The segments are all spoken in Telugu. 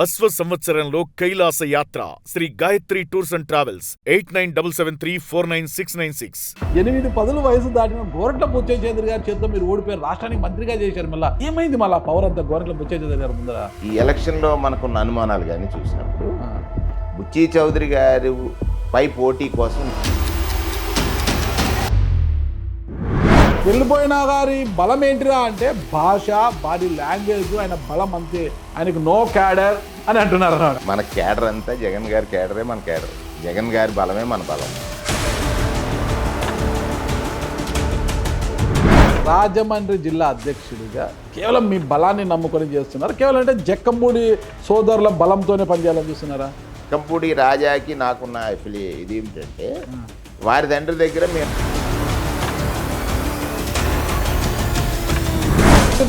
అశ్వ సంవత్సరంలో కైలాస యాత్ర Sri Gayatri tours and travels 8977349696. 8-10 వయసు దాటిన గోరంట్ల బుచ్చయ్య గారి చేతితో మీరు ఓడిపోయారు, రాష్ట్రానికి మంత్రిగా చేశారు. మళ్ళీ ఏమైంది మళ్ళీ పవర్ అంతా గోరంట్ల బుచ్చయ్య గారి ముందర? ఈ ఎలక్షన్లో మనకున్న అనుమానాలు కానీ చూసినప్పుడు బుచ్చి చౌదరి గారి పై పోటీ కోసం వెళ్ళిపోయిన గారి బలం ఏంటిరా అంటే భాష, బాడీ లాంగ్వేజ్, ఆయన బలం అంతే, ఆయనకు నో క్యాడర్ అని అంటున్నారు అన్నమాట. మన క్యాడర్ అంతా జగన్ గారి క్యాడరే మన క్యాడర్, జగన్ గారి బలమే మన బలం. రాజమండ్రి జిల్లా అధ్యక్షుడిగా కేవలం మీ బలాన్ని నమ్ముకొని చేస్తున్నారు, కేవలం అంటే జక్కంపూడి సోదరుల బలంతోనే పనిచేయాలని చూస్తున్నారా? జక్కంపూడి రాజాకి నాకున్న ఇది ఏమిటంటే, వారి తండ్రి దగ్గర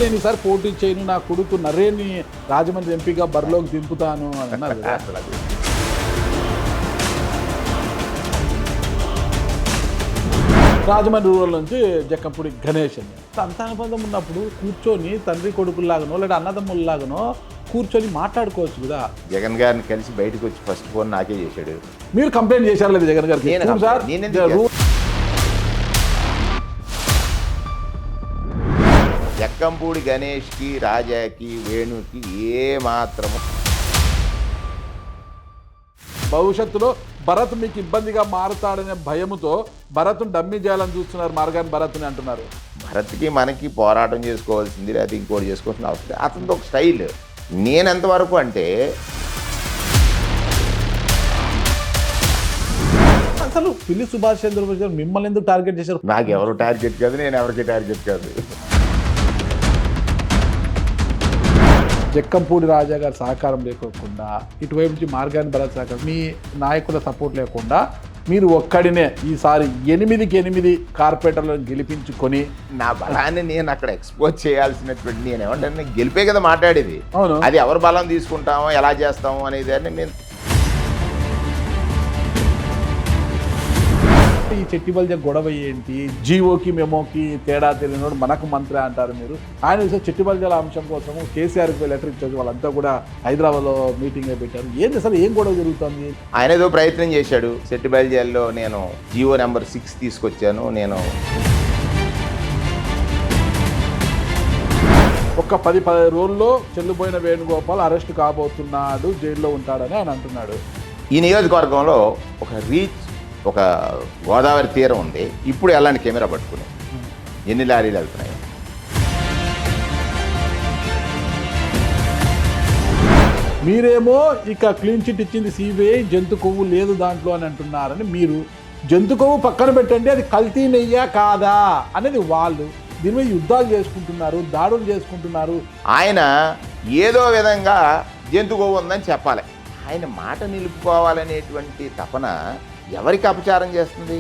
నేను ఈసారి పోటీ చేయను, నా కొడుకు నరేన్ని రాజమండ్రి ఎంపీగా బరిలోకి దింపుతాను అని అన్నారు. రాజమండ్రి రూరల్ నుంచి జక్కంపూడి గణేష్ అని అంత అనుబంధం ఉన్నప్పుడు కూర్చొని తండ్రి కొడుకుల్లాగానో లేదా అన్నదమ్ముల్లాగానో కూర్చొని మాట్లాడుకోవచ్చు కదా. జగన్ గారిని కలిసి బయటకు వచ్చి ఫస్ట్ ఫోన్ నాకే చేశాడు. మీరు కంప్లైంట్ చేశారు లేదు జగన్ గారికి? జక్కంపూడి గణేష్కి, రాజాకి, వేణుకి ఏ మాత్రము భవిష్యత్తులో భరత్ మీకు ఇబ్బందిగా మారుతాడనే భయముతో భరత్ను డమ్మీ చేయాలని చూస్తున్నారు, మార్గాన్ని భరత్ని అంటున్నారు. భరత్కి మనకి పోరాటం చేసుకోవాల్సింది, లేదా ఇంకోటి చేసుకోవాల్సిన అవసరం. అతనిది ఒక స్టైల్. నేను ఎంతవరకు అంటే అసలు పిల్లి సుభాష్ చంద్రబోస్ గారు మిమ్మల్ని ఎందుకు టార్గెట్ చేశారు? నాకు ఎవరు టార్గెట్ కాదు, నేను ఎవరికి టార్గెట్ కాదు. జక్కంపూడి రాజా గారి సహకారం లేకోకుండా, ఇటువైపు నుంచి మార్గాన్ని భరత్ సహకారం, మీ నాయకుల సపోర్ట్ లేకుండా మీరు ఒక్కడినే ఈసారి 8 కార్పొరేటర్లను గెలిపించుకొని నా బలాన్ని నేను అక్కడ ఎక్స్పోజ్ చేయాల్సినటువంటి, నేను ఏమంటే గెలిపే కదా మాట్లాడేది. అవును, అది ఎవరు బలం తీసుకుంటామో ఎలా చేస్తామో అనేది అని నేను. ఈ చెట్టిబల్జ గొడవ ఏంటి? జీవోకి మెమోకి తేడా తెలియనోడు మనకు మంత్రి అంటారు మీరు. ఆయన చెట్టిబల్జల అంశం కోసం కేసీఆర్కి లెటర్ ఇచ్చారు, వాళ్ళంతా కూడా హైదరాబాద్లో మీటింగ్ పెట్టారు. ఏంటి అసలు ఏం గొడవ జరుగుతుంది? ఆయన ఏదో ప్రయత్నం చేశాడు. చెట్టిబల్జల్లో నేను జీవో నెంబర్ 6 తీసుకొచ్చాను. నేను ఒక 10 రోజుల్లో చెల్లుపోయిన వేణుగోపాల్ అరెస్ట్ కాబోతున్నాడు, జైల్లో ఉంటాడని ఆయన అంటున్నాడు. ఈ నియోజకవర్గంలో ఒక గోదావరి తీరం ఉంది. ఇప్పుడు ఎలాంటి కెమెరా పట్టుకుని ఎన్ని లారీలు వెళ్తున్నాయి. మీరేమో ఇక క్లీన్ చిట్ ఇచ్చింది సిబిఐ, జంతు కొవ్వు లేదు దాంట్లో అని అంటున్నారని మీరు. జంతు కొవ్వు పక్కన పెట్టండి, అది కల్తీ నెయ్యా కాదా అనేది వాళ్ళు. దీని మీద యుద్ధాలు చేసుకుంటున్నారు, దాడులు చేసుకుంటున్నారు. ఆయన ఏదో విధంగా జంతు కొవ్వు ఉందని చెప్పాలి. ఆయన మాట నిలుపుకోవాలనేటువంటి తపన ఎవరికి అపచారం చేస్తుంది?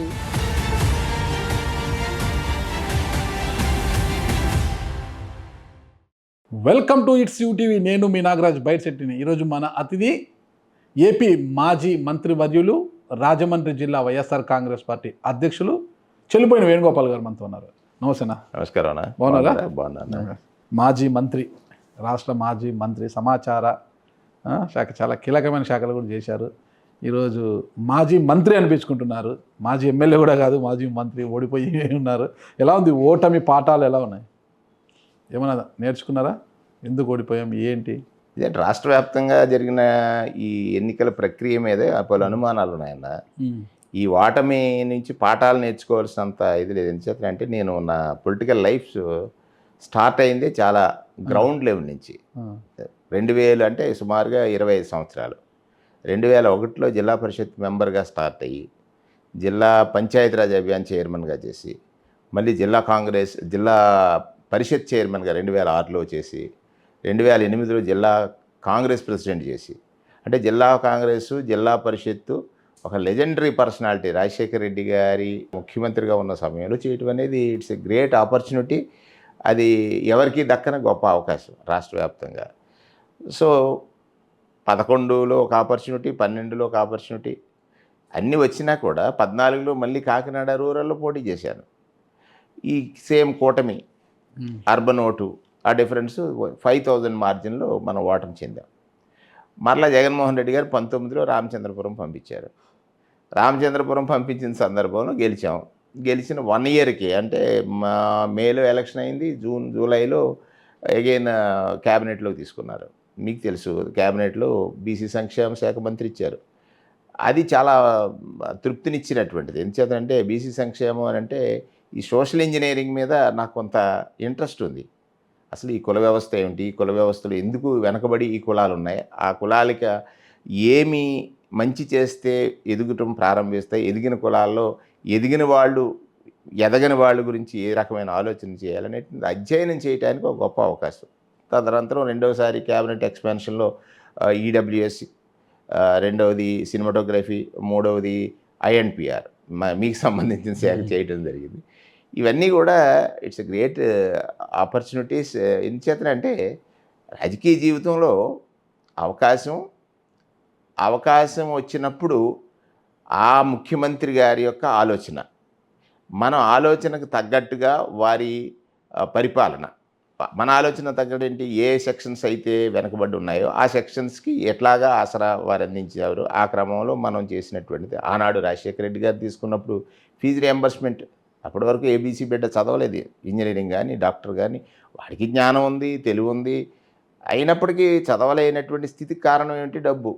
Welcome to it's UTV. నేను మీ నాగరాజ్ బైట్శెట్టిని. ఈరోజు మన అతిథి ఏపీ మాజీ మంత్రివర్యులు, రాజమండ్రి జిల్లా వైఎస్ఆర్ కాంగ్రెస్ పార్టీ అధ్యక్షులు చెల్లిపోయిన వేణుగోపాల్ గారు మనతో ఉన్నారు. నమస్తేనా? నమస్కారం. బాగున్నారా? బాగున్నా. మాజీ మంత్రి, రాష్ట్ర మాజీ మంత్రి, సమాచార శాఖ, చాలా కీలకమైన శాఖలు కూడా చేశారు. ఈరోజు మాజీ మంత్రి అనిపించుకుంటున్నారు. మాజీ ఎమ్మెల్యే కూడా కాదు, మాజీ మంత్రి. ఓడిపోయి ఉన్నారు. ఎలా ఉంది ఓటమి పాఠాలు ఎలా ఉన్నాయి? ఏమన్నా నేర్చుకున్నారా? ఎందుకు ఓడిపోయాం, ఏంటి? ఇదే రాష్ట్ర వ్యాప్తంగా జరిగిన ఈ ఎన్నికల ప్రక్రియ మీదే పలు అనుమానాలు ఉన్నాయన్న. ఈ ఓటమి నుంచి పాఠాలు నేర్చుకోవాల్సినంత ఇది లేదు. ఎందుకంటే నేను నా పొలిటికల్ లైఫ్ స్టార్ట్ అయిందే చాలా గ్రౌండ్ లెవెల్ నుంచి. 2000 అంటే సుమారుగా 25 సంవత్సరాలు. 2001లో జిల్లా పరిషత్ మెంబర్గా స్టార్ట్ అయ్యి, జిల్లా పంచాయతీరాజ్ అభియాన్ చైర్మన్గా చేసి, మళ్ళీ జిల్లా పరిషత్ చైర్మన్గా 2006లో చేసి, 2008లో జిల్లా కాంగ్రెస్ ప్రెసిడెంట్ చేసి, అంటే జిల్లా కాంగ్రెసు, జిల్లా పరిషత్తు ఒక లెజెండరీ పర్సనాలిటీ రాజశేఖర్ రెడ్డి గారి ముఖ్యమంత్రిగా ఉన్న సమయంలో చేయటం అనేది ఇట్స్ ఎ గ్రేట్ ఆపర్చునిటీ. అది ఎవరికి దక్కని గొప్ప అవకాశం రాష్ట్ర వ్యాప్తంగా. సో 11లో ఒక ఆపర్చునిటీ, 12లో ఒక ఆపర్చునిటీ, అన్నీ వచ్చినా కూడా 14లో మళ్ళీ కాకినాడ రూరల్లో పోటీ చేశాను. ఈ సేమ్ కూటమి అర్బన్ ఓటు ఆ డిఫరెన్స్ 5000 మార్జిన్లో మనం ఓటమి చెందాం. మరలా జగన్మోహన్ రెడ్డి గారు 19లో రామచంద్రపురం పంపించారు. రామచంద్రపురం పంపించిన సందర్భంలో గెలిచాం. గెలిచిన 1 ఇయర్‌కి అంటే మేలో ఎలక్షన్ అయింది. జూలైలో అగైన్ క్యాబినెట్‌లోకి తీసుకున్నారు. మీకు తెలుసు క్యాబినెట్‌లో బీసీ సంక్షేమ శాఖ మంత్రి ఇచ్చారు. అది చాలా తృప్తినిచ్చినటువంటిది. ఎందుచేతంటే బీసీ సంక్షేమం అని అంటే ఈ సోషల్ ఇంజినీరింగ్ మీద నాకు కొంత ఇంట్రెస్ట్ ఉంది. అసలు ఈ కుల వ్యవస్థ ఏమిటి? ఈ కుల వ్యవస్థలో ఎందుకు వెనకబడి ఈ కులాలు ఉన్నాయి? ఆ కులాలకి ఏమి మంచి చేస్తే ఎదుగటం ప్రారంభిస్తాయి? ఎదిగిన కులాల్లో ఎదిగిన వాళ్ళు ఎదగని వాళ్ళ గురించి ఏ రకమైన ఆలోచన చేయాలనేది అధ్యయనం చేయడానికి ఒక గొప్ప అవకాశం. తదనంతరం రెండవసారి క్యాబినెట్ ఎక్స్పాన్షన్లో ఈడబ్ల్యూఎస్, రెండవది సినిమాటోగ్రఫీ, మూడవది ఐఎన్పిఆర్ మీకు సంబంధించిన శాఖ చేయడం జరిగింది. ఇవన్నీ కూడా ఇట్స్ ఎ గ్రేట్ ఆపర్చునిటీస్. ఎందుచేతనంటే రాజకీయ జీవితంలో అవకాశం వచ్చినప్పుడు ఆ ముఖ్యమంత్రి గారి యొక్క ఆలోచన, మన ఆలోచనకు తగ్గట్టుగా వారి పరిపాలన, మన ఆలోచన తగ్గట్టు ఏంటి, ఏ సెక్షన్స్ అయితే వెనకబడి ఉన్నాయో ఆ సెక్షన్స్కి ఎట్లాగా ఆసరా వారు అందించారు. ఆ క్రమంలో మనం చేసినటువంటిది ఆనాడు రాజశేఖర రెడ్డి గారు తీసుకున్నప్పుడు ఫీజు రియంబర్స్మెంట్. అప్పటి వరకు ఏబీసీ బిడ్డ చదవలేదు, ఇంజనీరింగ్ కానీ డాక్టర్ కానీ. వాడికి జ్ఞానం ఉంది, తెలివి ఉంది, అయినప్పటికీ చదవలేనటువంటి స్థితికి కారణం ఏమిటి? డబ్బు.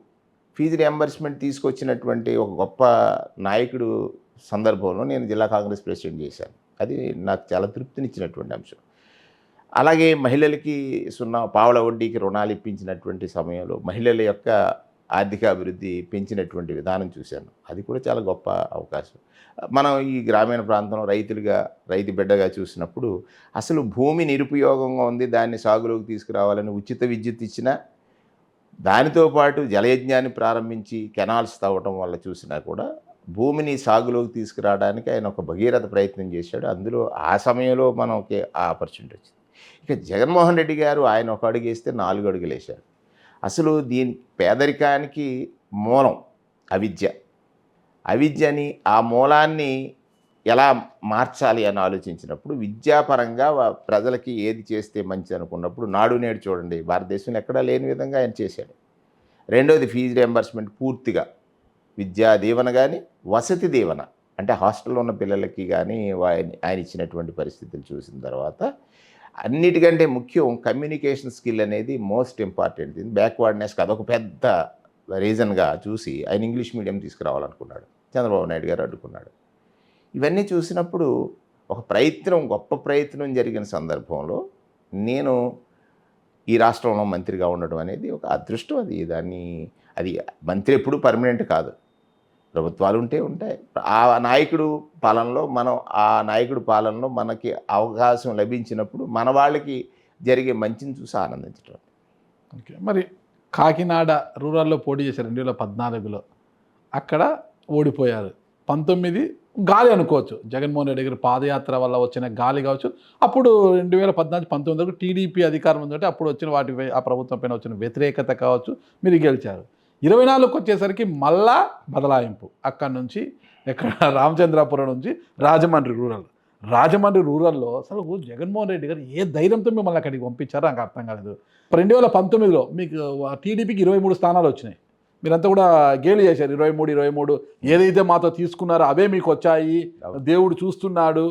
ఫీజు రియంబర్స్మెంట్ తీసుకొచ్చినటువంటి ఒక గొప్ప నాయకుడు సందర్భంలో నేను జిల్లా కాంగ్రెస్ ప్రెసిడెంట్ చేశాను. అది నాకు చాలా తృప్తినిచ్చినటువంటి అంశం. అలాగే మహిళలకి పావల వడ్డీకి రుణాలు ఇప్పించినటువంటి సమయంలో మహిళల యొక్క ఆర్థిక అభివృద్ధి పెంచినటువంటి విధానం చూశాను. అది కూడా చాలా గొప్ప అవకాశం. మనం ఈ గ్రామీణ ప్రాంతంలో రైతు బిడ్డగా చూసినప్పుడు అసలు భూమి నిరుపయోగంగా ఉంది, దాన్ని సాగులోకి తీసుకురావాలని ఉచిత విద్యుత్ ఇచ్చినా, దానితో పాటు జలయజ్ఞాన్ని ప్రారంభించి కెనాల్స్ తవ్వటం వల్ల చూసినా కూడా భూమిని సాగులోకి తీసుకురావడానికి ఆయన ఒక భగీరథ ప్రయత్నం చేశాడు. అందులో ఆ సమయంలో మనకి ఆ ఆపర్చునిటీ వచ్చింది. ఇక జగన్మోహన్ రెడ్డి గారు ఆయన ఒక అడుగు వేస్తే 4 అడుగులు వేశారు. అసలు దీని పేదరికానికి మూలం అవిద్యని ఆ మూలాన్ని ఎలా మార్చాలి అని ఆలోచించినప్పుడు విద్యాపరంగా ప్రజలకి ఏది చేస్తే మంచి అనుకున్నప్పుడు నాడు నేడు చూడండి, భారతదేశంలో ఎక్కడా లేని విధంగా ఆయన చేశాడు. రెండోది ఫీజు రియంబర్స్మెంట్ పూర్తిగా, విద్యా దీవెన కానీ వసతి దీవెన అంటే హాస్టల్లో ఉన్న పిల్లలకి కానీ ఆయన ఇచ్చినటువంటి పరిస్థితులు చూసిన తర్వాత అన్నిటికంటే ముఖ్యం కమ్యూనికేషన్ స్కిల్ అనేది మోస్ట్ ఇంపార్టెంట్. బ్యాక్వర్డ్నెస్కి అదొక పెద్ద రీజన్గా చూసి ఆయన ఇంగ్లీష్ మీడియం తీసుకురావాలనుకున్నాడు. చంద్రబాబు నాయుడు గారు అడ్డుకున్నాడు. ఇవన్నీ చూసినప్పుడు గొప్ప ప్రయత్నం జరిగిన సందర్భంలో నేను ఈ రాష్ట్రంలో మంత్రిగా ఉండడం అనేది ఒక అదృష్టం. అది మంత్రి ఎప్పుడు పర్మనెంట్ కాదు, ప్రభుత్వాలు ఉంటాయి. ఆ నాయకుడు పాలనలో మనకి అవకాశం లభించినప్పుడు మన వాళ్ళకి జరిగే మంచిని చూసి ఆనందించడం. ఓకే, మరి కాకినాడ రూరల్లో పోటీ చేశారు 2014లో, అక్కడ ఓడిపోయారు. 19 గాలి అనుకోవచ్చు, జగన్మోహన్ రెడ్డి గారి పాదయాత్ర వల్ల వచ్చిన గాలి కావచ్చు. అప్పుడు 2014-19 వరకు టీడీపీ అధికారం ఉందంటే అప్పుడు వచ్చిన ఆ ప్రభుత్వం పైన వచ్చిన వ్యతిరేకత కావచ్చు, మీరు గెలిచారు. 24కి వచ్చేసరికి మళ్ళా బదలాయింపు. అక్కడి నుంచి రామచంద్రాపురం నుంచి రాజమండ్రి రూరల్లో అసలు జగన్మోహన్ రెడ్డి గారు ఏ ధైర్యంతో మిమ్మల్ని అక్కడికి పంపించారో నాకు అర్థం కాలేదు. 2019లో మీకు టీడీపీకి 23 స్థానాలు వచ్చినాయి, మీరంతా కూడా గేలు చేశారు. 23 ఏదైతే మాతో తీసుకున్నారో అవే మీకు వచ్చాయి, దేవుడు చూస్తున్నాడు.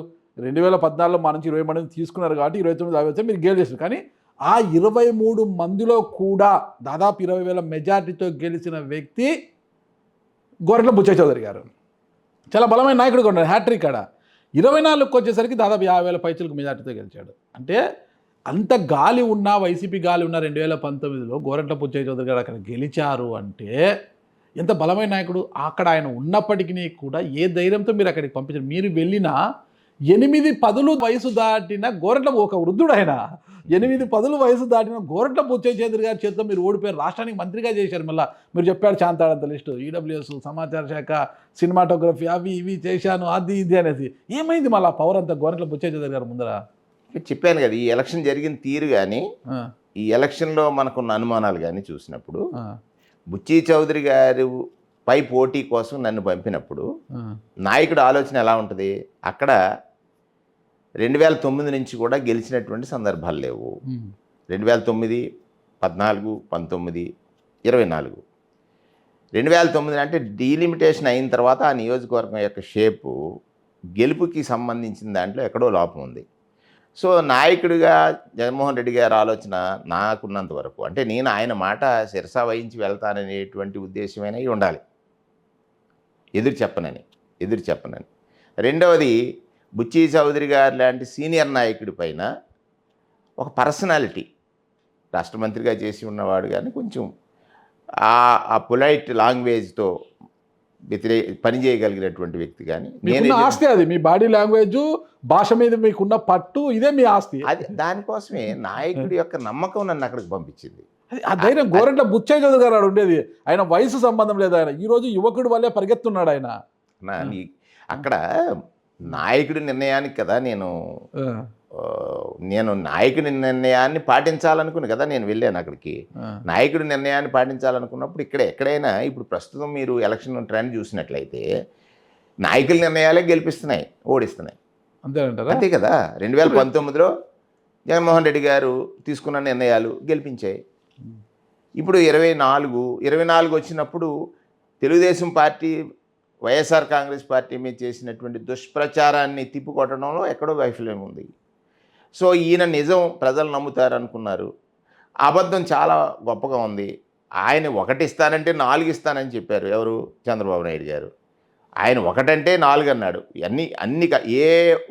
2014లో మా నుంచి 20 మందిని తీసుకున్నారు కాబట్టి 29 అవే వచ్చాయి, మీరు గేలు చేశారు. కానీ ఆ 23 మందిలో కూడా దాదాపు 20,000 మెజార్టీతో గెలిచిన వ్యక్తి గోరంట్ల బుచ్చయ్య చౌదరి గారు. చాలా బలమైన నాయకుడిగా ఉన్నారు, హ్యాట్రిక్ కాడ. 24కి వచ్చేసరికి దాదాపు 50,000 పైచులకు మెజార్టీతో గెలిచాడు. అంటే అంత గాలి ఉన్నా, వైసీపీ గాలి ఉన్న 2019లో గోరంట్ల బుచ్చయ్య చౌదరి గారు అక్కడ గెలిచారు అంటే ఎంత బలమైన నాయకుడు. అక్కడ ఆయన ఉన్నప్పటికీ కూడా ఏ ధైర్యంతో మీరు అక్కడికి పంపించారు. మీరు వెళ్ళిన 8-10 వయసు దాటిన గోరంట్ల, ఒక వృద్ధుడు ఆయన, 8-10 వయసు దాటిన గోరంట్ల బుచ్చయ్య చౌదరి గారి చేతితో మీరు ఓడిపోయారు. రాష్ట్రానికి మంత్రిగా చేశారు. మళ్ళీ మీరు చెప్పారు చాంతాడంత లిస్టు, ఈడబ్ల్యూఎస్, సమాచార శాఖ, సినిమాటోగ్రఫీ, అవి ఇవి చేశాను, అది ఇది అనేది. ఏమైంది మళ్ళీ పవర్ అంతా గోరంట్ల బుచ్చయ్య చౌదరి గారు ముందర? చెప్పాను కదా, ఈ ఎలక్షన్ జరిగిన తీరు కానీ, ఈ ఎలక్షన్లో మనకున్న అనుమానాలు కానీ చూసినప్పుడు, బుచ్చయ్య చౌదరి గారు పై పోటీ కోసం నన్ను పంపినప్పుడు నాయకుడు ఆలోచన ఎలా ఉంటుంది? అక్కడ 2009 నుంచి కూడా గెలిచినటువంటి సందర్భాలు లేవు. 2009, 14, 19 24 2009 అంటే డీలిమిటేషన్ అయిన తర్వాత ఆ నియోజకవర్గం యొక్క షేపు గెలుపుకి సంబంధించిన దాంట్లో ఎక్కడో లోపం ఉంది. సో నాయకుడిగా జగన్మోహన్ రెడ్డి గారి ఆలోచన నాకున్నంత వరకు అంటే నేను ఆయన మాట శిరసా వహించి వెళ్తాననేటువంటి ఉద్దేశమైనా ఉండాలి, ఎదురు చెప్పనని. రెండవది బుచ్చి చౌదరి గారు లాంటి సీనియర్ నాయకుడి పైన ఒక పర్సనాలిటీ, రాష్ట్ర మంత్రిగా చేసి ఉన్నవాడు కానీ కొంచెం ఆ పొలైట్ లాంగ్వేజ్తో పని చేయగలిగినటువంటి వ్యక్తి కానీ మీకున్న ఆస్తి అది, మీ బాడీ లాంగ్వేజ్, భాష మీద మీకున్న పట్టు, ఇదే మీ ఆస్తి. అది దానికోసమే నాయకుడి యొక్క నమ్మకం నన్ను అక్కడికి పంపించింది. ఆ ధైర్యం గోరంట్ల బుచ్చయ్య చౌదరి గారు ఉండేది. ఆయన వయసు సంబంధం లేదు, ఆయన ఈరోజు యువకుడు వల్లే పరిగెత్తున్నాడు ఆయన. అక్కడ నాయకుడి నిర్ణయానికి కదా నేను నాయకుడి నిర్ణయాన్ని పాటించాలనుకుని కదా నేను వెళ్ళాను అక్కడికి. నాయకుడి నిర్ణయాన్ని పాటించాలనుకున్నప్పుడు ఎక్కడైనా ఇప్పుడు ప్రస్తుతం మీరు ఎలక్షన్ ట్రెండ్ చూసినట్లయితే నాయకుల నిర్ణయాలే గెలిపిస్తున్నాయి, ఓడిస్తున్నాయి. అంతేనంటారా? అంతే కదా. 2019లో జగన్మోహన్ రెడ్డి గారు తీసుకున్న నిర్ణయాలు గెలిపించాయి. ఇప్పుడు 24 వచ్చినప్పుడు తెలుగుదేశం పార్టీ వైఎస్ఆర్ కాంగ్రెస్ పార్టీ మీద చేసినటువంటి దుష్ప్రచారాన్ని తిప్పికొట్టడంలో ఎక్కడో వైఫల్యం ఉంది. సో ఈయన నిజం ప్రజలు నమ్ముతారనుకున్నారు, అబద్ధం చాలా గొప్పగా ఉంది. ఆయన 1 ఇస్తానంటే 4 ఇస్తానని చెప్పారు ఎవరు, చంద్రబాబు నాయుడు గారు. ఆయన 1 అంటే 4 అన్నాడు. ఏ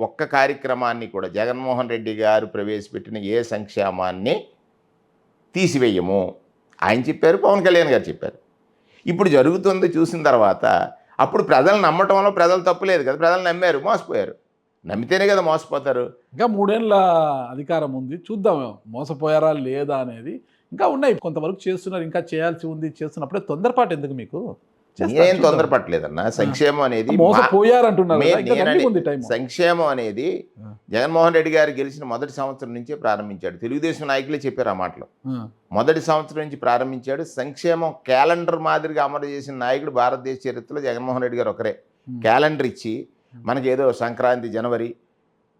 ఒక్క కార్యక్రమాన్ని కూడా జగన్మోహన్ రెడ్డి గారు ప్రవేశపెట్టిన ఏ సంక్షేమాన్ని తీసివేయము ఆయన చెప్పారు, పవన్ కళ్యాణ్ గారు చెప్పారు. ఇప్పుడు జరుగుతుంది చూసిన తర్వాత అప్పుడు ప్రజలు నమ్మటంలో ప్రజలు తప్పులేదు కదా, ప్రజలు నమ్మారు, మోసపోయారు. నమ్మితేనే కదా మోసపోతారు. ఇంకా 3 ఏళ్ళ అధికారం ఉంది, చూద్దాం మోసపోయారా లేదా అనేది. ఇంకా ఉన్నాయి, కొంతవరకు చేస్తున్నారు, ఇంకా చేయాల్సి ఉంది, చేస్తున్నప్పుడే తొందరపాటు ఎందుకు మీకు? నేనేం తొందరపట్టలేదన్న. సంక్షేమం అనేది సంక్షేమం అనేది జగన్మోహన్ రెడ్డి గారు గెలిచిన మొదటి సంవత్సరం నుంచే ప్రారంభించాడు. తెలుగుదేశం నాయకులే చెప్పారు ఆ మాటలు. మొదటి సంవత్సరం నుంచి ప్రారంభించాడు. సంక్షేమం క్యాలెండర్ మాదిరిగా అమలు చేసిన నాయకుడు భారతదేశ చరిత్రలో జగన్మోహన్ రెడ్డి గారు ఒకరే. క్యాలెండర్ ఇచ్చి మనకేదో సంక్రాంతి, జనవరి,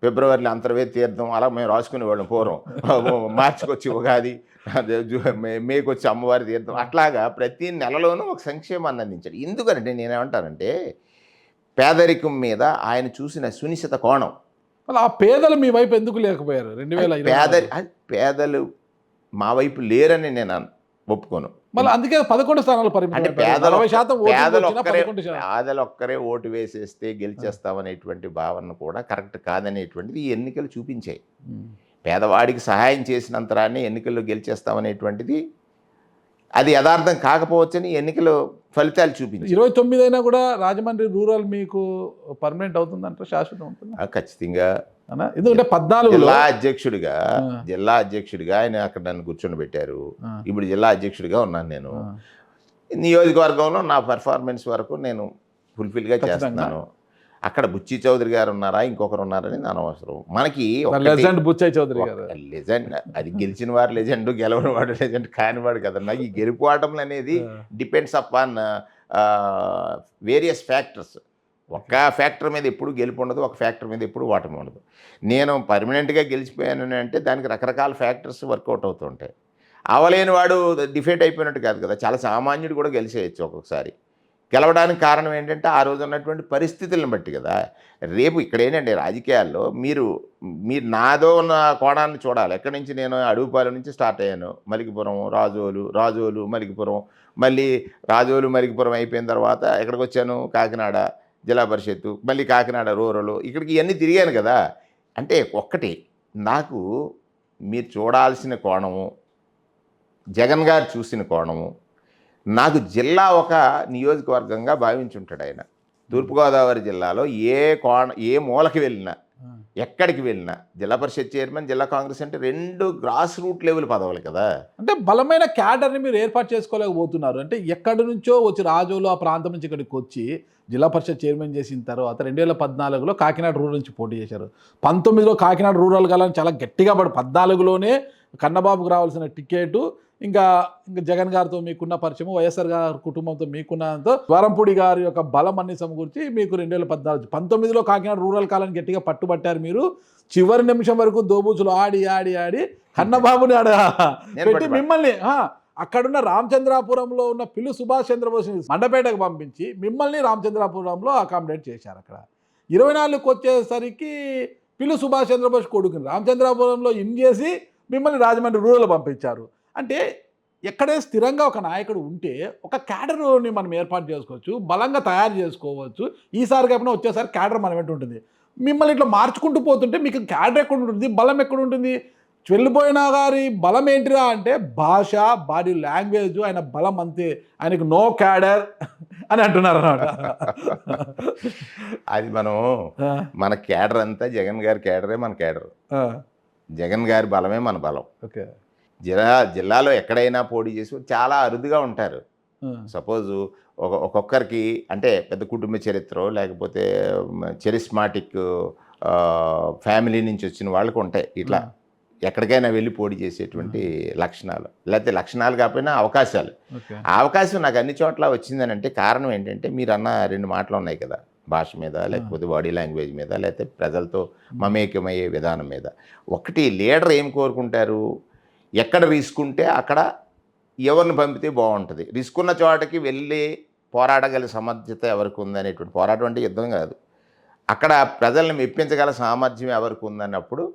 ఫిబ్రవరిలో అంతర్వేది తీర్థం అలా మేము రాసుకునేవాళ్ళం పూర్వం. మార్చికి వచ్చి ఉగాది, మేకు వచ్చి అమ్మవారి తీర్థం, అట్లాగా ప్రతి నెలలోనూ ఒక సంక్షేమాన్ని అందించాడు. ఎందుకంటే నేనేమంటానంటే పేదరికం మీద ఆయన చూసిన సునిశ్చిత కోణం. ఆ పేదలు మీ వైపు ఎందుకు లేకపోయారు? 2020 పేదలు మా వైపు లేరని నేను ఒప్పుకోను. మళ్ళీ అందుకే 11 స్థానాలు అంటే పేదలు ఒక్కరే ఓటు వేసేస్తే గెలిచేస్తామనేటువంటి భావన కూడా కరెక్ట్ కాదనేటువంటిది ఈ ఎన్నికలు చూపించాయి. పేదవాడికి సహాయం చేసినంతరాన్ని ఎన్నికల్లో గెలిచేస్తామనేటువంటిది అది యథార్థం కాకపోవచ్చని ఎన్నికల ఫలితాలు చూపించాయి. 29 అయినా కూడా రాజమండ్రి రూరల్ మీకు పర్మనెంట్ అవుతుందంటే శాశ్వతం ఉంటుంది ఖచ్చితంగా. ఎందుకంటే 14 జిల్లా అధ్యక్షుడిగా ఆయన అక్కడ నన్ను కూర్చొని. ఇప్పుడు జిల్లా అధ్యక్షుడిగా ఉన్నాను నేను. నియోజకవర్గంలో నా పెర్ఫార్మెన్స్ వరకు నేను ఫుల్ఫిల్గా చేస్తున్నాను. అక్కడ బుచ్చి చౌదరి గారు ఉన్నారా, ఇంకొకరు ఉన్నారని నా అనవసరం. మనకి బుచ్చయ్య చౌదరి గారు లెజెండ్, అది గెలిచిన వాడు లెజెండ్, గెలవని వాడు లెజెండ్ కానివాడు కదన్నా. ఈ గెలుపుకోవటం అనేది డిపెండ్స్ అపాన్ వేరియస్ ఫ్యాక్టర్స్. ఒక్క ఫ్యాక్టర్ మీద ఎప్పుడు గెలుపు ఉండదు, ఒక ఫ్యాక్టర్ మీద ఎప్పుడు ఓటమి ఉండదు. నేను పర్మనెంట్గా గెలిచిపోయాను అంటే దానికి రకరకాల ఫ్యాక్టర్స్ వర్కౌట్ అవుతుంటాయి. అవలేని వాడు డిఫేట్ అయిపోయినట్టు కాదు కదా, చాలా సామాన్యుడు కూడా గెలిచేయచ్చు ఒక్కొక్కసారి. గెలవడానికి కారణం ఏంటంటే ఆ రోజు ఉన్నటువంటి పరిస్థితులను బట్టి కదా. రేపు ఇక్కడ ఏంటంటే రాజకీయాల్లో మీరు నాదో ఉన్న కోణాన్ని చూడాలి. ఎక్కడి నుంచి నేను అడుగుపాలెం నుంచి స్టార్ట్ అయ్యాను, మలికిపురం, రాజోలు, మలికిపురం, మళ్ళీ రాజోలు మలికిపురం అయిపోయిన తర్వాత ఎక్కడికి వచ్చాను, కాకినాడ జిల్లా పరిషత్తు, మళ్ళీ కాకినాడ రూరల్, ఇక్కడికి ఇవన్నీ తిరిగాను కదా. అంటే ఒక్కటి నాకు మీరు చూడాల్సిన కోణము, జగన్ గారు చూసిన కోణము, నాకు జిల్లా ఒక నియోజకవర్గంగా భావించుంటాడు ఆయన. తూర్పుగోదావరి జిల్లాలో ఏ మూలకి వెళ్ళినా, ఎక్కడికి వెళ్ళినా జిల్లా పరిషత్ చైర్మన్, జిల్లా కాంగ్రెస్ అంటే 2 గ్రాస్ రూట్ లెవెల్ పదవులు కదా. అంటే బలమైన క్యాడర్ని మీరు ఏర్పాటు చేసుకోలేకపోతున్నారు. అంటే ఎక్కడి నుంచో వచ్చి రాజోలు ఆ ప్రాంతం నుంచి ఇక్కడికి వచ్చి జిల్లా పరిషత్ చైర్మన్ చేసిన తర్వాత 2014లో కాకినాడ రూరల్ నుంచి పోటీ చేశారు. 19లో కాకినాడ రూరల్ గలని చాలా గట్టిగా 14లోనే కన్నబాబుకు రావాల్సిన టికెట్, ఇంకా జగన్ గారితో మీకున్న పరిచయం, వైఎస్ఆర్ గారి కుటుంబంతో మీకున్నంతో ద్వారంపూడి గారి యొక్క బలం అన్ని సమకూర్చి మీకు 2014, 19లో కాకినాడ రూరల్ కాలని గట్టిగా పట్టుబట్టారు మీరు. చివరి నిమిషం వరకు దోబూచులు ఆడి కన్నబాబుని పెట్టి మిమ్మల్ని అక్కడున్న రామచంద్రాపురంలో ఉన్న పిల్లు సుభాష్ చంద్రబోస్ని మండపేటకు పంపించి మిమ్మల్ని రామచంద్రాపురంలో అకామిడేట్ చేశారు. అక్కడ 24కి వచ్చేసరికి పిల్లు సుభాష్ చంద్రబోస్ కొడుకుని రామచంద్రాపురంలో ఇన్ చేసి మిమ్మల్ని రాజమండ్రి రూరల్ పంపించారు. అంటే ఎక్కడే స్థిరంగా ఒక నాయకుడు ఉంటే ఒక క్యాడర్ని మనం ఏర్పాటు చేసుకోవచ్చు, బలంగా తయారు చేసుకోవచ్చు. ఈసారి కాకుండా వచ్చేసరికి క్యాడర్ మనం ఏంటి ఉంటుంది. మిమ్మల్ని ఇట్లా మార్చుకుంటూ పోతుంటే మీకు క్యాడర్ ఎక్కడ ఉంటుంది, బలం ఎక్కడ ఉంటుంది? వెళ్ళిపోయిన గారి బలం ఏంటిరా అంటే భాష, బాడీ లాంగ్వేజ్, ఆయన బలం అంతే, ఆయనకు నో క్యాడర్ అని అంటున్నారు అన్నమాట. అది మన క్యాడర్ అంతా జగన్ గారి క్యాడరే మన క్యాడర్. జగన్ గారి బలమే మన బలం. ఓకే. జిల్లాలో ఎక్కడైనా పోటీ చేసి చాలా అరుదుగా ఉంటారు. సపోజు ఒక్కొక్కరికి అంటే పెద్ద కుటుంబ చరిత్ర లేకపోతే చెరిస్మాటిక్ ఫ్యామిలీ నుంచి వచ్చిన వాళ్ళకు ఉంటాయి ఇట్లా ఎక్కడికైనా వెళ్ళి పోటీ చేసేటువంటి లక్షణాలు, లేకపోతే లక్షణాలు కాకపోయినా అవకాశాలు. ఆ అవకాశం నాకు అన్ని చోట్ల వచ్చిందని అంటే కారణం ఏంటంటే మీరు అన్న 2 మాటలు ఉన్నాయి కదా, భాష మీద, లేకపోతే బాడీ లాంగ్వేజ్ మీద, లేకపోతే ప్రజలతో మమేకమయ్యే విధానం మీద. ఒకటి లీడర్ ఏం కోరుకుంటారు, ఎక్కడ రిస్క్ ఉంటే అక్కడ ఎవరిని పంపితే బాగుంటుంది, రిస్క్ ఉన్న చోటకి వెళ్ళి పోరాడగల సమర్థత ఎవరికి ఉందనేటువంటి, పోరాటం అంటే యుద్ధం కాదు, అక్కడ ప్రజల్ని మెప్పించగల సామర్థ్యం ఎవరికి ఉందన్నప్పుడు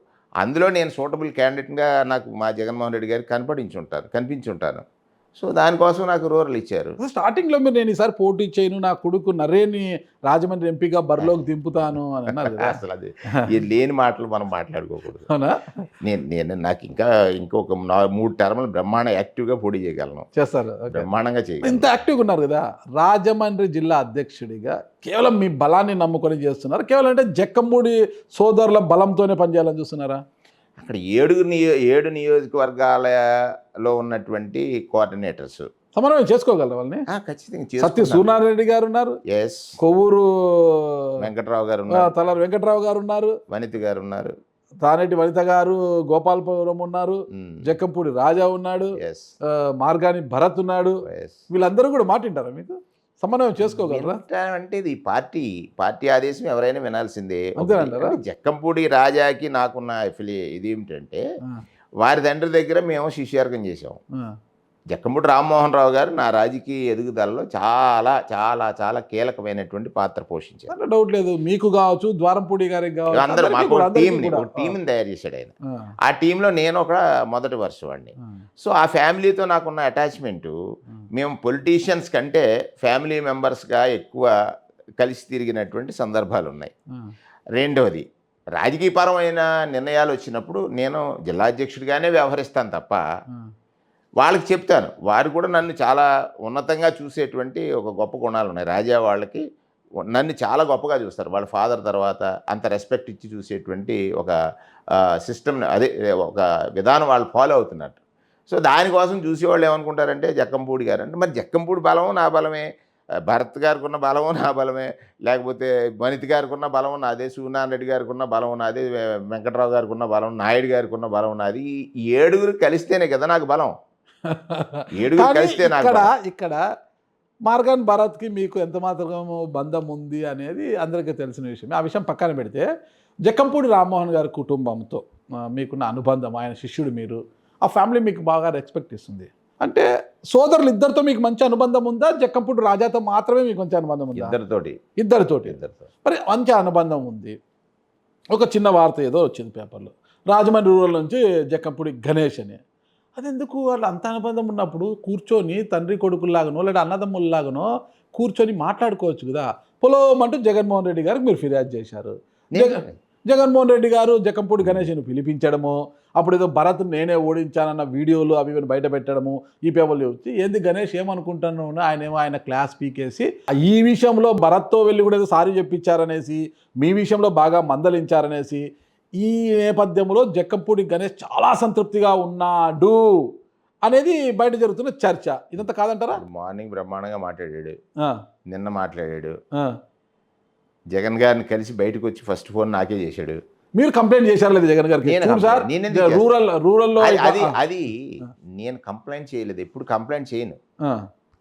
అందులో నేను సూటబుల్ క్యాండిడేట్గా నాకు మా జగన్మోహన్ రెడ్డి గారికి కనిపించుంటాను. సో దానికోసం నాకు రూరల్ ఇచ్చారు. స్టార్టింగ్లో మీరు నేను ఈసారి పోటీ చేయను, నా కొడుకు నరేని రాజమండ్రి ఎంపీగా బరిలోకి దింపుతాను అని అన్నారు. అసలు అది లేని మాటలు మనం మాట్లాడుకోకూడదు. అవునా? నేను నాకు ఇంకొక 3 టర్ములు బ్రహ్మాండ యాక్టివ్గా పోటీ చేయగలను. చేస్తారు, బ్రహ్మాండంగా చేయగలను. ఇంత యాక్టివ్గా ఉన్నారు కదా, రాజమండ్రి జిల్లా అధ్యక్షుడిగా కేవలం మీ బలాన్ని నమ్ముకొని చేస్తున్నారు, కేవలం అంటే జక్కంపూడి సోదరుల బలంతోనే పనిచేయాలని చూస్తున్నారా? అక్కడ 7 నియోజకవర్గాలలో ఉన్నటువంటి కోఆర్డినేటర్స్ సమన్వయం చేసుకోగలరు వాళ్ళని. ఖచ్చితంగా సత్య సూర్యనారాయణ గారు ఉన్నారు, కొవ్వూరు వెంకట్రావు గారు ఉన్నారు, తలారి వెంకట్రావు గారు ఉన్నారు, వనిత గారు ఉన్నారు, తానేటి వనిత గారు, గోపాలపురం ఉన్నారు, జక్కంపూడి రాజా ఉన్నాడు, మార్గాని భరత్ ఉన్నాడు. వీళ్ళందరూ కూడా మాటింటారా మీకు? సమన్వయం చేసుకోగలరా? అంటే ఇది పార్టీ ఆదేశం ఎవరైనా వినాల్సిందే. జక్కంపూడి రాజాకి నాకున్న ఇది ఏమిటంటే వారి తండ్రి దగ్గర మేము శిష్యార్గం చేసాం. జక్కంపూడి రామ్మోహన్ రావు గారు నా రాజకీయ ఎదుగుదలలో చాలా చాలా చాలా కీలకమైనటువంటి పాత్ర పోషించారు. డౌట్ లేదు. మీకు కావచ్చు, ద్వారంపూడి గారికి కావచ్చు, అందరూ మాకు టీంని తయారు చేశాడు ఆయన. ఆ టీంలో నేను ఒక మొదటి వాడిని. సో ఆ ఫ్యామిలీతో నాకున్న అటాచ్మెంటు, మేము పొలిటీషియన్స్ కంటే ఫ్యామిలీ మెంబర్స్గా ఎక్కువ కలిసి తిరిగినటువంటి సందర్భాలు ఉన్నాయి. రెండవది, రాజకీయపరమైన నిర్ణయాలు వచ్చినప్పుడు నేను జిల్లా అధ్యక్షుడిగానే వ్యవహరిస్తాను తప్ప వాళ్ళకి చెప్తాను. వారు కూడా నన్ను చాలా ఉన్నతంగా చూసేటువంటి ఒక గొప్ప గుణాలు ఉన్నాయి. రాజా వాళ్ళకి నన్ను చాలా గొప్పగా చూస్తారు. వాళ్ళ ఫాదర్ తర్వాత అంత రెస్పెక్ట్ ఇచ్చి చూసేటువంటి ఒక సిస్టమ్, అదే ఒక విధానం వాళ్ళు ఫాలో అవుతున్నట్టు. సో దానికోసం చూసేవాళ్ళు ఏమనుకుంటారంటే జక్కంపూడి గారు అంటే, మరి జక్కంపూడి బలము నా బలమే, భరత్ గారికి ఉన్న బలము నా బలమే, లేకపోతే వనిత గారికి ఉన్న బలం నాదే, సూర్యనారాయణ రెడ్డి గారికి ఉన్న బలం నాదే, వెంకట్రావు గారికి ఉన్న బలం, నాయుడు గారికి ఉన్న బలం నాది. ఈ 7 కలిస్తేనే కదా నాకు బలం. 7 కలిస్తే ఇక్కడ మార్గాన్ భరత్కి మీకు ఎంత మాత్రం బంధం ఉంది అనేది అందరికీ తెలిసిన విషయం. ఆ విషయం పక్కన పెడితే జక్కంపూడి రామ్మోహన్ గారి కుటుంబంతో మీకున్న అనుబంధం, ఆయన శిష్యుడు మీరు, ఆ ఫ్యామిలీ మీకు బాగా రెస్పెక్ట్ ఇస్తుంది అంటే సోదరులు ఇద్దరితో మీకు మంచి అనుబంధం ఉందా? జక్కంపూడి రాజాతో మాత్రమే మీకు మంచి అనుబంధం ఉందా? ఇద్దరితోటి మరి మంచి అనుబంధం ఉంది. ఒక చిన్న వార్త ఏదో వచ్చింది పేపర్లో, రాజమండ్రి రూరల్ నుంచి జక్కంపూడి గణేష్ అని. అది ఎందుకు? వాళ్ళు అంత అనుబంధం ఉన్నప్పుడు కూర్చొని తండ్రి కొడుకుల్లాగానో లేదా అన్నదమ్ముల్లాగానో కూర్చొని మాట్లాడుకోవచ్చు కదా. పొలమంటూ జగన్మోహన్ రెడ్డి గారికి మీరు ఫిర్యాదు చేశారు. జగన్మోహన్ రెడ్డి గారు జక్కంపూడి గణేష్ని పిలిపించడము, అప్పుడు ఏదో భరత్ నేనే ఓడించానన్న వీడియోలు అవి బయట పెట్టడము, ఈ పేపర్లు వచ్చి ఏంది గణేష్ ఏమనుకుంటున్నాను, ఆయన క్లాస్ పీకేసి ఈ విషయంలో భరత్తో వెళ్ళి కూడా ఏదో సారీ చెప్పించారనేసి, మీ విషయంలో బాగా మందలించారనేసి, ఈ నేపథ్యంలో జక్కంపూడి గణేష్ చాలా సంతృప్తిగా ఉన్నాడు అనేది బయట జరుగుతున్న చర్చ. ఇదంతా కాదంటారా? మార్నింగ్ బ్రహ్మాండంగా మాట్లాడాడు, నిన్న మాట్లాడాడు, జగన్ గారిని కలిసి బయటకు వచ్చి ఫస్ట్ ఫోన్ నాకే చేశాడు. మీరు కంప్లైంట్ చేశారు లేదు జగన్ గారికి? రూరల్లో అది నేను కంప్లైంట్ చేయలేదు, ఎప్పుడు కంప్లైంట్ చేయను.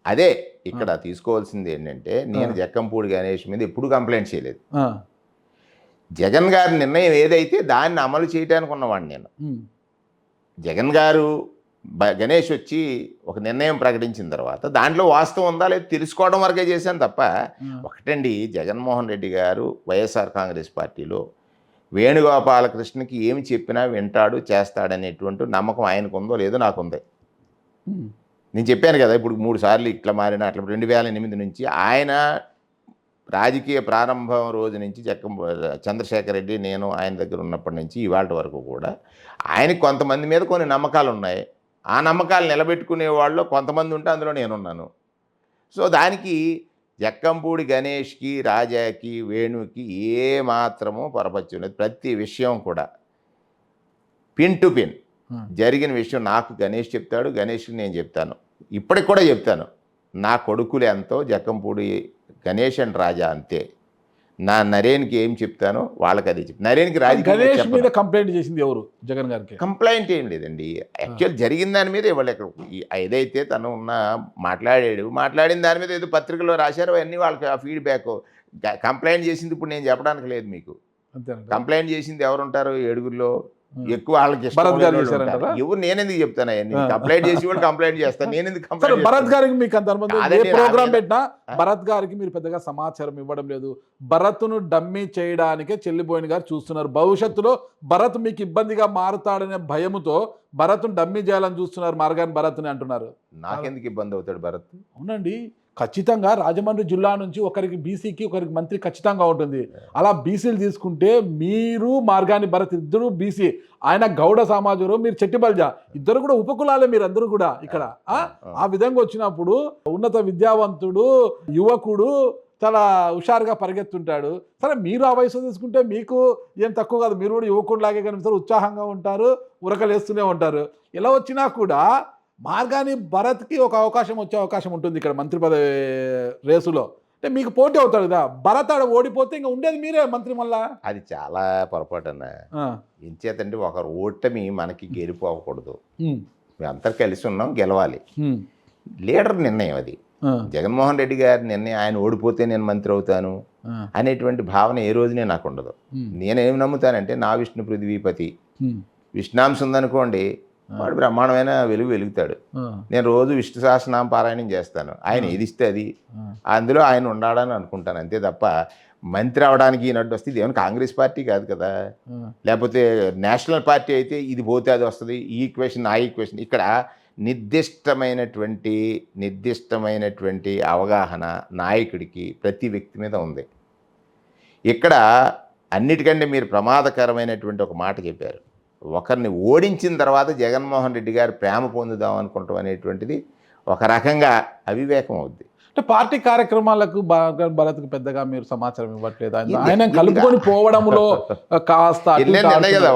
అదే ఇక్కడ తీసుకోవాల్సింది ఏంటంటే, నేను జక్కంపూడి గణేష్ మీద ఎప్పుడు కంప్లైంట్ చేయలేదు. జగన్ గారి నిర్ణయం ఏదైతే దాన్ని అమలు చేయడానికి ఉన్నవాడిని నేను. జగన్ గారు గణేష్ వచ్చి ఒక నిర్ణయం ప్రకటించిన తర్వాత దాంట్లో వాస్తవం ఉందా లేదు తెలుసుకోవడం వరకే చేశాను తప్ప, ఒకటండి, జగన్మోహన్ రెడ్డి గారు వైఎస్ఆర్ కాంగ్రెస్ పార్టీలో వేణుగోపాలకృష్ణకి ఏమి చెప్పినా వింటాడు చేస్తాడనేటువంటి నమ్మకం ఆయనకు ఉందో లేదో నాకుంది. నేను చెప్పాను కదా, ఇప్పుడు 3 సార్లు ఇట్లా మారిన అట్లా 2008 నుంచి ఆయన రాజకీయ ప్రారంభం రోజు నుంచి చంద్రశేఖర్ రెడ్డి నేను ఆయన దగ్గర ఉన్నప్పటి నుంచి ఇవాళ వరకు కూడా ఆయనకి కొంతమంది మీద కొన్ని నమ్మకాలు ఉన్నాయి. ఆ నమ్మకాలు నిలబెట్టుకునే వాళ్ళు కొంతమంది ఉంటే అందులో నేనున్నాను. సో దానికి జక్కంపూడి గణేష్కి, రాజాకి, వేణుకి ఏ మాత్రము పొరపచ్చు లేదు. ప్రతి విషయం కూడా పిన్ టు పిన్ జరిగిన విషయం నాకు గణేష్ చెప్తాడు, గణేష్కి నేను చెప్తాను. ఇప్పటికి కూడా చెప్తాను, నా కొడుకులు ఎంతో జక్కంపూడి గణేష్ అండ్ రాజా అంతే. నా నరేన్కి ఏం చెప్తానో వాళ్ళకి అది చెప్తాను. నరేన్కి గణేష్ మీద కంప్లైంట్ చేసింది ఎవరు? జగన్ గారికి కంప్లైంట్ ఏం లేదండి. యాక్చువల్ జరిగిన దాని మీద ఇవాళ ఏదైతే తను మాట్లాడిన దాని మీద ఏదో పత్రికలో రాశారో అవన్నీ వాళ్ళకి ఆ ఫీడ్బ్యాక్. కంప్లైంట్ చేసింది ఇప్పుడు నేను చెప్పడానికి లేదు మీకు. కంప్లైంట్ చేసింది ఎవరుంటారు 7గురిలో? ఎక్కువ వాళ్ళకి ఎవరు, నేనెందుకు చెప్తాను అవన్నీ? కంప్లైంట్ చేసి వాళ్ళు కంప్లైంట్ చేస్తాను, నేను ఎందుకు కంప్లైంట్? భరత్ గారికి మీకు అంత ప్రోగ్రామ్ పెట్టినా భరత్ గారికి మీరు పెద్దగా సమాచారం ఇవ్వడం లేదు. భరత్ను డమ్మీ చేయడానికే చెల్లిపోయిన గారు చూస్తున్నారు. భవిష్యత్తులో భరత్ మీకు ఇబ్బందిగా మారుతాడనే భయముతో భరత్ను డమ్మీ చేయాలని చూస్తున్నారు. మార్గాన్ని భరత్ని అంటున్నారు. నాకెందుకు ఇబ్బంది అవుతాడు భరత్? అవునండి, ఖచ్చితంగా రాజమండ్రి జిల్లా నుంచి ఒకరికి బీసీకి ఒకరికి మంత్రి ఖచ్చితంగా ఉంటుంది. అలా బీసీలు తీసుకుంటే మీరు మార్గాని భరత్ ఇద్దరు బీసీ, ఆయన గౌడ సమాజంలో, మీరు చెట్టిబల్జ, ఇద్దరు కూడా ఉపకులాలే మీరు అందరూ కూడా ఇక్కడ. ఆ విధంగా వచ్చినప్పుడు ఉన్నత విద్యావంతుడు యువకుడు చాలా హుషారుగా పరిగెత్తుంటాడు. సరే, మీరు ఆ వయసు తీసుకుంటే మీకు ఏం తక్కువ కాదు, మీరు కూడా యువకుడిలాగే కనిపిస్తారు, ఉత్సాహంగా ఉంటారు, ఉరకలేస్తూనే ఉంటారు. ఎలా వచ్చినా కూడా మార్గాని భరత్కి ఒక అవకాశం వచ్చే అవకాశం ఉంటుంది ఇక్కడ మంత్రి పదవి రేసులో. అంటే మీకు పోటీ అవుతాడు కదా భరత్. ఆడ ఓడిపోతే ఇంకా ఉండేది మీరే మంత్రి. మళ్ళా అది చాలా పొరపాటు అన్న. ఎంచేతంటే ఒకరు ఓటమి మనకి గెలిపోకూడదు. మేమందరూ కలిసి ఉన్నాం, గెలవాలి. లీడర్ నిర్ణయం అది. జగన్మోహన్ రెడ్డి గారి నిర్ణయం, ఆయన ఓడిపోతే నేను మంత్రి అవుతాను అనేటువంటి భావన ఏ రోజునే నాకు ఉండదు. నేనేమి నమ్ముతానంటే, నా విష్ణు పృథ్వీపతి విష్ణాంశం ఉందనుకోండి, వాడు బ్రహ్మాండమైన వెలుగుతాడు. నేను రోజు విష్ణు సహస్రనామ పారాయణం చేస్తాను. ఆయన ఏది ఇస్తే అది, అందులో ఆయన ఉండాలని అనుకుంటాను, అంతే తప్ప మంత్రి అవడానికి ఈనాడు వస్తే ఇదేమైనా కాంగ్రెస్ పార్టీ కాదు కదా, లేకపోతే నేషనల్ పార్టీ అయితే ఇది పోతే అది వస్తుంది, ఈ ఈక్వేషన్ ఆ ఈక్వేషన్. ఇక్కడ నిర్దిష్టమైనటువంటి అవగాహన నాయకుడికి ప్రతి వ్యక్తి మీద ఉంది. ఇక్కడ అన్నిటికంటే మీరు ప్రమాదకరమైనటువంటి ఒక మాట చెప్పారు. ఒకరిని ఓడించిన తర్వాత జగన్మోహన్ రెడ్డి గారు ప్రేమ పొందుదాం అనుకుంటాం అనేటువంటిది ఒక రకంగా అవివేకం అవుద్ది. అంటే పార్టీ కార్యక్రమాలకు భరత్కు పెద్దగా మీరు సమాచారం ఇవ్వట్లేదు. ఆయన కలుపుకొని పోవడంలో కాస్త కదా.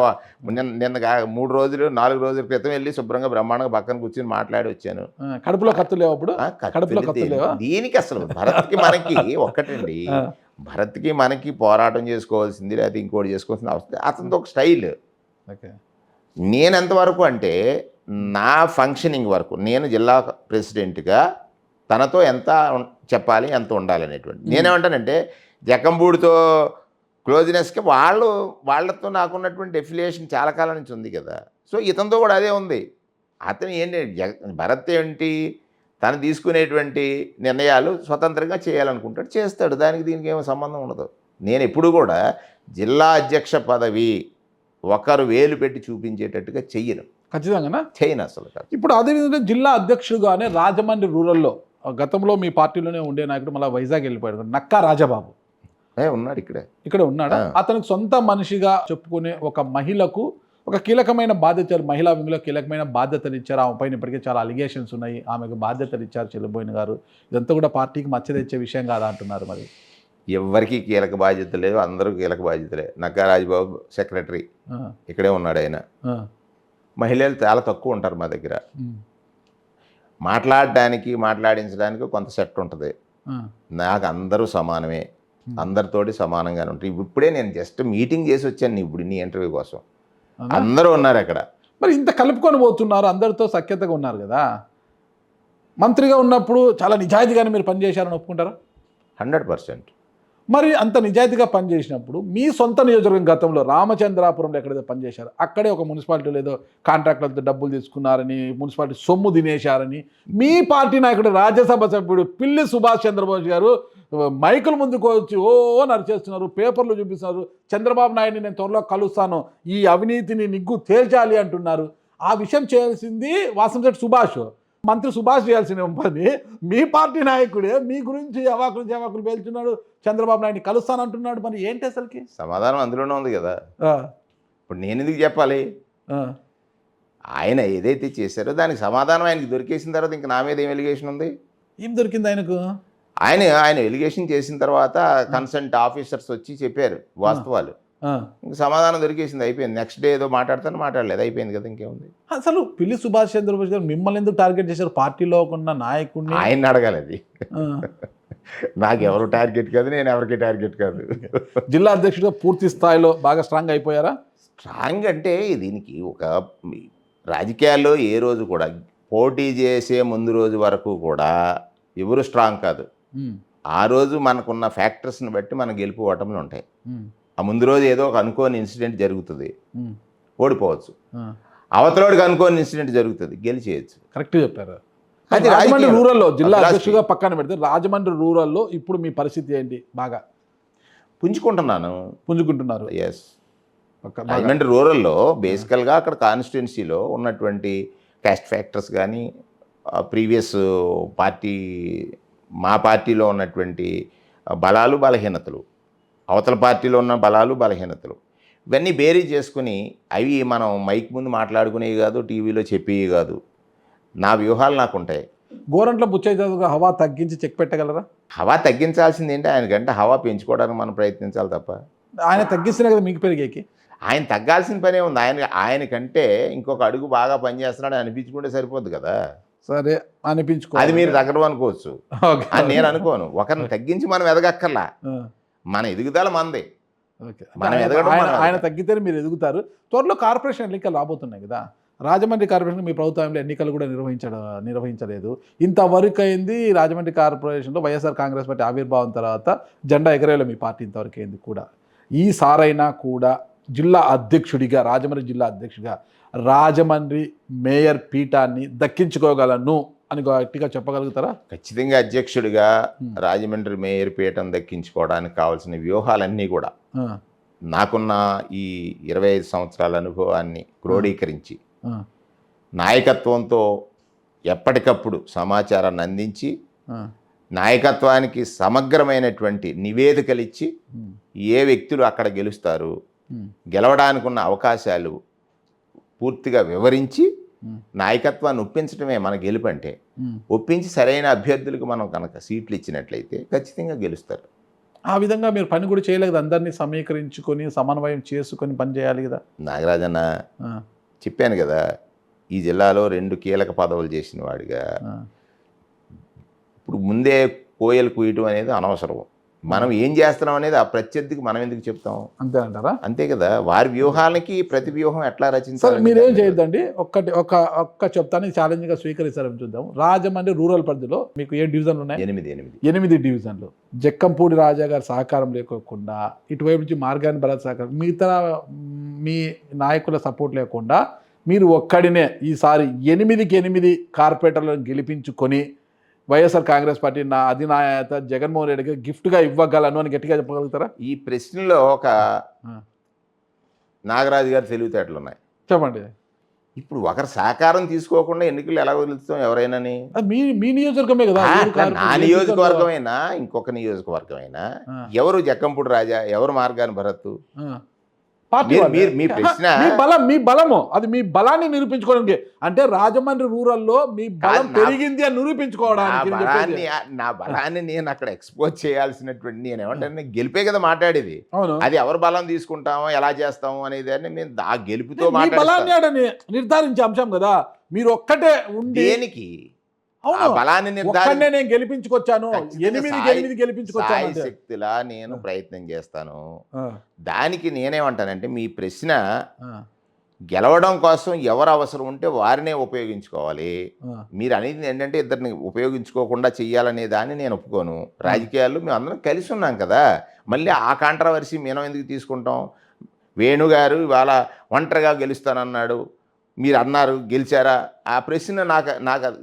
నిన్న 3 రోజులు 4 రోజుల క్రితం వెళ్ళి శుభ్రంగా బ్రహ్మాండంగా పక్కన కూర్చొని మాట్లాడి వచ్చాను. కడుపులో కత్తులు లేవు అప్పుడు? కడుపులో కత్తులు లేవా? దీనికి అసలు భరత్కి మనకి ఒక్కటండి, భరత్కి మనకి పోరాటం చేసుకోవాల్సింది లేకపోతే ఇంకోటి చేసుకోవాల్సింది అవసరం. అతనిది ఒక స్టైల్. నేను ఎంతవరకు అంటే, నా ఫంక్షనింగ్ వరకు నేను జిల్లా ప్రెసిడెంట్గా తనతో ఎంత చెప్పాలి, ఎంత ఉండాలనేటువంటి. నేనేమంటానంటే, జక్కంపూడితో క్లోజ్నెస్కి వాళ్ళతో నాకున్నటువంటి ఎఫిలియేషన్ చాలా కాలం నుంచి ఉంది కదా. సో ఇతనితో కూడా అదే ఉంది. అతను ఏంటి, భరత్ ఏంటి, తను తీసుకునేటువంటి నిర్ణయాలు స్వతంత్రంగా చేయాలనుకుంటాడు, చేస్తాడు. దానికి దీనికి ఏమో సంబంధం ఉండదు. నేను ఎప్పుడు కూడా జిల్లా అధ్యక్ష పదవి ఒకరు వేలు పెట్టి చూపించేటట్టుగా చెయ్యను. ఖచ్చితంగా చేయను అసలు. ఇప్పుడు అదేవిధంగా జిల్లా అధ్యక్షుడుగానే రాజమండ్రి రూరల్లో గతంలో మీ పార్టీలోనే ఉండే నాయకుడు మళ్ళీ వైజాగ్ వెళ్ళిపోయాడు, నక్కా రాజబాబు ఉన్నాడు. ఇక్కడ ఉన్నాడా? అతనికి సొంత మనిషిగా చెప్పుకునే ఒక మహిళకు ఒక కీలకమైన బాధ్యతలు, మహిళా వింగ్లో కీలకమైన బాధ్యతలు ఇచ్చారు. ఆమె పైన ఇప్పటికే చాలా అలిగేషన్స్ ఉన్నాయి. ఆమెకు బాధ్యతలు ఇచ్చారు చెల్లిపోయిన గారు. ఇదంతా కూడా పార్టీకి మచ్చ తెచ్చే విషయం కాదా అంటున్నారు. మరి ఎవరికి కీలక బాధ్యత లేదు, అందరూ కీలక బాధ్యతలే. నక్కా రాజబాబు సెక్రటరీ, ఇక్కడే ఉన్నాడు ఆయన. మహిళలు చాలా తక్కువ ఉంటారు మా దగ్గర. మాట్లాడించడానికి కొంత సెట్ ఉంటుంది. నాకు అందరూ సమానమే, అందరితోటి సమానంగానే ఉంటాయి. ఇప్పుడే నేను జస్ట్ మీటింగ్ చేసి వచ్చాను ఇప్పుడు నీ ఇంటర్వ్యూ కోసం. అందరూ ఉన్నారు అక్కడ. మరి ఇంత కలుపుకొని పోతున్నారు, అందరితో సఖ్యతగా ఉన్నారు కదా. మంత్రిగా ఉన్నప్పుడు చాలా నిజాయితీగానే మీరు పనిచేశారని ఒప్పుకుంటారా? 100%. మరి అంత నిజాయితీగా పనిచేసినప్పుడు మీ సొంత నియోజకవర్గం గతంలో రామచంద్రాపురంలో ఎక్కడైతే పనిచేశారు అక్కడే ఒక మున్సిపాలిటీలో ఏదో కాంట్రాక్టులతో డబ్బులు తీసుకున్నారని, మున్సిపాలిటీ సొమ్ము తినేశారని మీ పార్టీ నాయకుడు రాజ్యసభ సభ్యుడు పిల్లి సుభాష్ చంద్రబోస్ గారు మైకుల ముందుకు వచ్చి ఓ నరిచేస్తున్నారు, పేపర్లు చూపిస్తున్నారు, చంద్రబాబు నాయుడిని నేను త్వరలో కలుస్తాను, ఈ అవినీతిని నిగ్గు తేల్చాలి అంటున్నారు. ఆ విషయం చేయాల్సింది వాసంశెట్టి సుభాష్, మంత్రి సుభాష్ చేయాల్సిన పని మీ పార్టీ నాయకుడే మీ గురించి అవాకులు పేల్చున్నాడు, చంద్రబాబు నాయుడిని కలుస్తానంటున్నాడు. మరి ఏంటి అసలుకి సమాధానం అందులోనే ఉంది కదా. ఇప్పుడు నేను ఎందుకు చెప్పాలి? ఆయన ఏదైతే చేశారో దానికి సమాధానం ఆయనకి దొరికేసిన తర్వాత ఇంకా నా మీద ఏం ఎలిగేషన్ ఉంది? ఏం దొరికింది ఆయనకు? ఆయన ఎలిగేషన్ చేసిన తర్వాత కన్సల్ట్ ఆఫీసర్స్ వచ్చి చెప్పారు వాస్తవాలు, ఇంక సమాధానం దొరికేసింది, అయిపోయింది. నెక్స్ట్ డే ఏదో మాట్లాడలేదు, అయిపోయింది కదా, ఇంకేముంది. అసలు పిల్లి సుభాష్ చంద్రబోస్ గారు మిమ్మల్ని ఎందుకు టార్గెట్ చేశారు? పార్టీలో ఉన్న నాయకుడిని ఆయన అడగాలి. అది నాకు ఎవరు టార్గెట్ కాదు, నేను ఎవరికి టార్గెట్ కాదు. జిల్లా అధ్యక్షుడిగా పూర్తి స్థాయిలో బాగా స్ట్రాంగ్ అయిపోయారా? స్ట్రాంగ్ అంటే దీనికి ఒక రాజకీయాల్లో ఏ రోజు కూడా పోటీ చేసే ముందు రోజు వరకు కూడా ఎవరు స్ట్రాంగ్ కాదు. ఆ రోజు మనకున్న ఫ్యాక్టర్స్ని బట్టి మన గెలుపు ఓటములు ఉంటాయి. ఆ ముందు రోజు ఏదో ఒక అనుకోని ఇన్సిడెంట్ జరుగుతుంది, ఓడిపోవచ్చు. అవతలోడికి అనుకోని ఇన్సిడెంట్ జరుగుతుంది, గెలిచేయచ్చు. కరెక్ట్ చెప్పారు. అది రాజమండ్రి రూరల్లో జిల్లా అధ్యక్షుడిగా పక్కన పెడితే రాజమండ్రి రూరల్లో ఇప్పుడు మీ పరిస్థితి ఏంటి? బాగా పుంజుకుంటున్నారు. ఎస్, రాజమండ్రి రూరల్లో బేసికల్గా అక్కడ కాన్స్టిట్యున్సీలో ఉన్నటువంటి క్యాస్ట్ ఫ్యాక్టర్స్ కానీ, ప్రీవియస్ పార్టీ మా పార్టీలో ఉన్నటువంటి బలాలు బలహీనతలు, అవతల పార్టీలో ఉన్న బలాలు బలహీనతలు, ఇవన్నీ బేరీ చేసుకుని అవి మనం మైక్ ముందు మాట్లాడుకునేవి కాదు, టీవీలో చెప్పేవి కాదు. నా వ్యూహాలు నాకు ఉంటాయి. గోరంట్ల బుచ్చయ్య చౌదరి గారు హవా తగ్గించి చెక్ పెట్టగలరా? హవా తగ్గించాల్సింది ఏంటి? ఆయనకంటే హవా పెంచుకోవడానికి మనం ప్రయత్నించాలి తప్ప. ఆయన తగ్గిస్తేనే కదా మీకు పెరిగేకి. ఆయన తగ్గాల్సిన పనే ఉంది. ఆయనకంటే ఇంకొక అడుగు బాగా పనిచేస్తున్నాడు అనిపించుకుంటే సరిపోద్ది కదా. సరే అనిపించుకో, అది మీరు తగ్గడం అనుకోవచ్చు, అని నేను అనుకోను. ఒకరిని తగ్గించి మనం ఎదగక్కర్లా, మన ఎదుగుదల మనదే. మనం ఎదగడం. ఆయన తగ్గితేనే మీరు ఎదుగుతారు. త్వరలో కార్పొరేషన్ ఎన్నికలు రాబోతున్నాయి కదా. రాజమండ్రి కార్పొరేషన్ మీ ప్రభుత్వంలో ఎన్నికలు కూడా నిర్వహించలేదు. ఇంతవరకు అయింది రాజమండ్రి కార్పొరేషన్లో వైఎస్ఆర్ కాంగ్రెస్ పార్టీ ఆవిర్భావం తర్వాత జెండా ఎగరేలో మీ పార్టీ ఇంతవరకు అయింది కూడా. ఈసారైనా కూడా జిల్లా అధ్యక్షుడిగా, రాజమండ్రి జిల్లా అధ్యక్షుడిగా రాజమండ్రి మేయర్ పీఠాన్ని దక్కించుకోగలను అని గట్టిగా చెప్పగలుగుతారా? ఖచ్చితంగా అధ్యక్షుడిగా రాజమండ్రి మేయర్ పీఠం దక్కించుకోవడానికి కావాల్సిన వ్యూహాలన్నీ కూడా నాకున్న ఈ 25 సంవత్సరాల అనుభవాన్ని క్రోడీకరించి నాయకత్వంతో ఎప్పటికప్పుడు సమాచారాన్ని అందించి నాయకత్వానికి సమగ్రమైనటువంటి నివేదికలు ఇచ్చి ఏ వ్యక్తులు అక్కడ గెలుస్తారు, గెలవడానికి ఉన్న అవకాశాలు పూర్తిగా వివరించి నాయకత్వాన్ని ఒప్పించడమే మన గెలుపు అంటే. ఒప్పించి సరైన అభ్యర్థులకు మనం కనుక సీట్లు ఇచ్చినట్లయితే ఖచ్చితంగా గెలుస్తారు. ఆ విధంగా మీరు పని కూడా చేయలేదు, అందరినీ సమీకరించుకొని సమన్వయం చేసుకొని పని చేయాలి కదా. నాగరాజన్న, చెప్పాను కదా, ఈ జిల్లాలో 2 కీలక పదవులు చేసిన వాడిగా ఇప్పుడు ముందే కోయలు కూయటం అనేది అనవసరం. మనం ఏం చేస్తున్నాం అనేది ఆ ప్రత్యర్థికి మనం ఎందుకు చెప్తాం? అంతే అంటారా? అంతే కదా. వారి వ్యూహాలకి ప్రతి వ్యూహం ఎట్లా రచించాలి? మీరేం చేయొద్దండి, ఒక్క చెప్తాను, ఛాలెంజ్గా స్వీకరిస్తారని చూద్దాం. రాజమండ్రి రూరల్ పరిధిలో మీకు 7 డివిజన్లు ఉన్నాయి. 8 డివిజన్లు. జక్కంపూడి రాజా గారి సహకారం లేకోకుండా, ఇటువైపు నుంచి మార్గాని భరత్ సహకారం, మిగతా మీ నాయకుల సపోర్ట్ లేకుండా మీరు ఒక్కడినే ఈసారి 8 కార్పొరేటర్లను గెలిపించుకొని వైఎస్ఆర్ కాంగ్రెస్ పార్టీ నా అధినాయత జగన్మోహన్ రెడ్డికి గిఫ్ట్గా ఇవ్వగలను అని గట్టిగా చెప్పగలుగుతారా? ఈ ప్రశ్నలో ఒక నాగరాజు గారు తెలివితేటలు ఉన్నాయి. చెప్పండి. ఇప్పుడు ఒకరి సహకారం తీసుకోకుండా ఎన్నికలు ఎలా వదులుతాం ఎవరైనాని? మీ నియోజకవర్గమే కదా. నా నియోజకవర్గమైనా ఇంకొక నియోజకవర్గమైనా ఎవరు జక్కంపూడి రాజా, ఎవరు మార్గాని భరత్? మీ ప్రశ్న మీ బలము, అది మీ బలాన్ని నిరూపించుకోవడానికి. అంటే రాజమండ్రి రూరల్లో మీ బలం పెరిగింది అని నిరూపించుకోవడానికి. నా బలాన్ని నేను అక్కడ ఎక్స్పోజ్ చేయాల్సినటువంటి, నేను ఏమంటే గెలిపే కదా మాట్లాడేది. అది ఎవరు బలం తీసుకుంటామో ఎలా చేస్తాము అనేది అని మేము ఆ గెలుపుతో బలాన్ని నిర్ధారించే అంశం కదా. మీరు ఒక్కటే దేనికి బలాన్ని నేను గెలిపించుకొచ్చాను, 8 గెలిపించుకొచ్చాను శక్తిలా నేను ప్రయత్నం చేస్తాను. దానికి నేనేమంటానంటే, మీ ప్రశ్న గెలవడం కోసం ఎవరు అవసరం ఉంటే వారినే ఉపయోగించుకోవాలి. ఆ, మీరు అనేది ఏంటంటే ఇద్దరిని ఉపయోగించుకోకుండా చెయ్యాలనే దాన్ని నేను ఒప్పుకోను. రాజకీయాల్లో మేము అందరం కలిసి ఉన్నాం కదా, మళ్ళీ ఆ కాంట్రవర్సీ మనం ఎందుకు తీసుకుంటాం? వేణుగారు ఇవాళ ఒంటరిగా గెలుస్తానన్నాడు, మీరు అన్నారు గెలిచారా? ఆ ప్రశ్న నాకు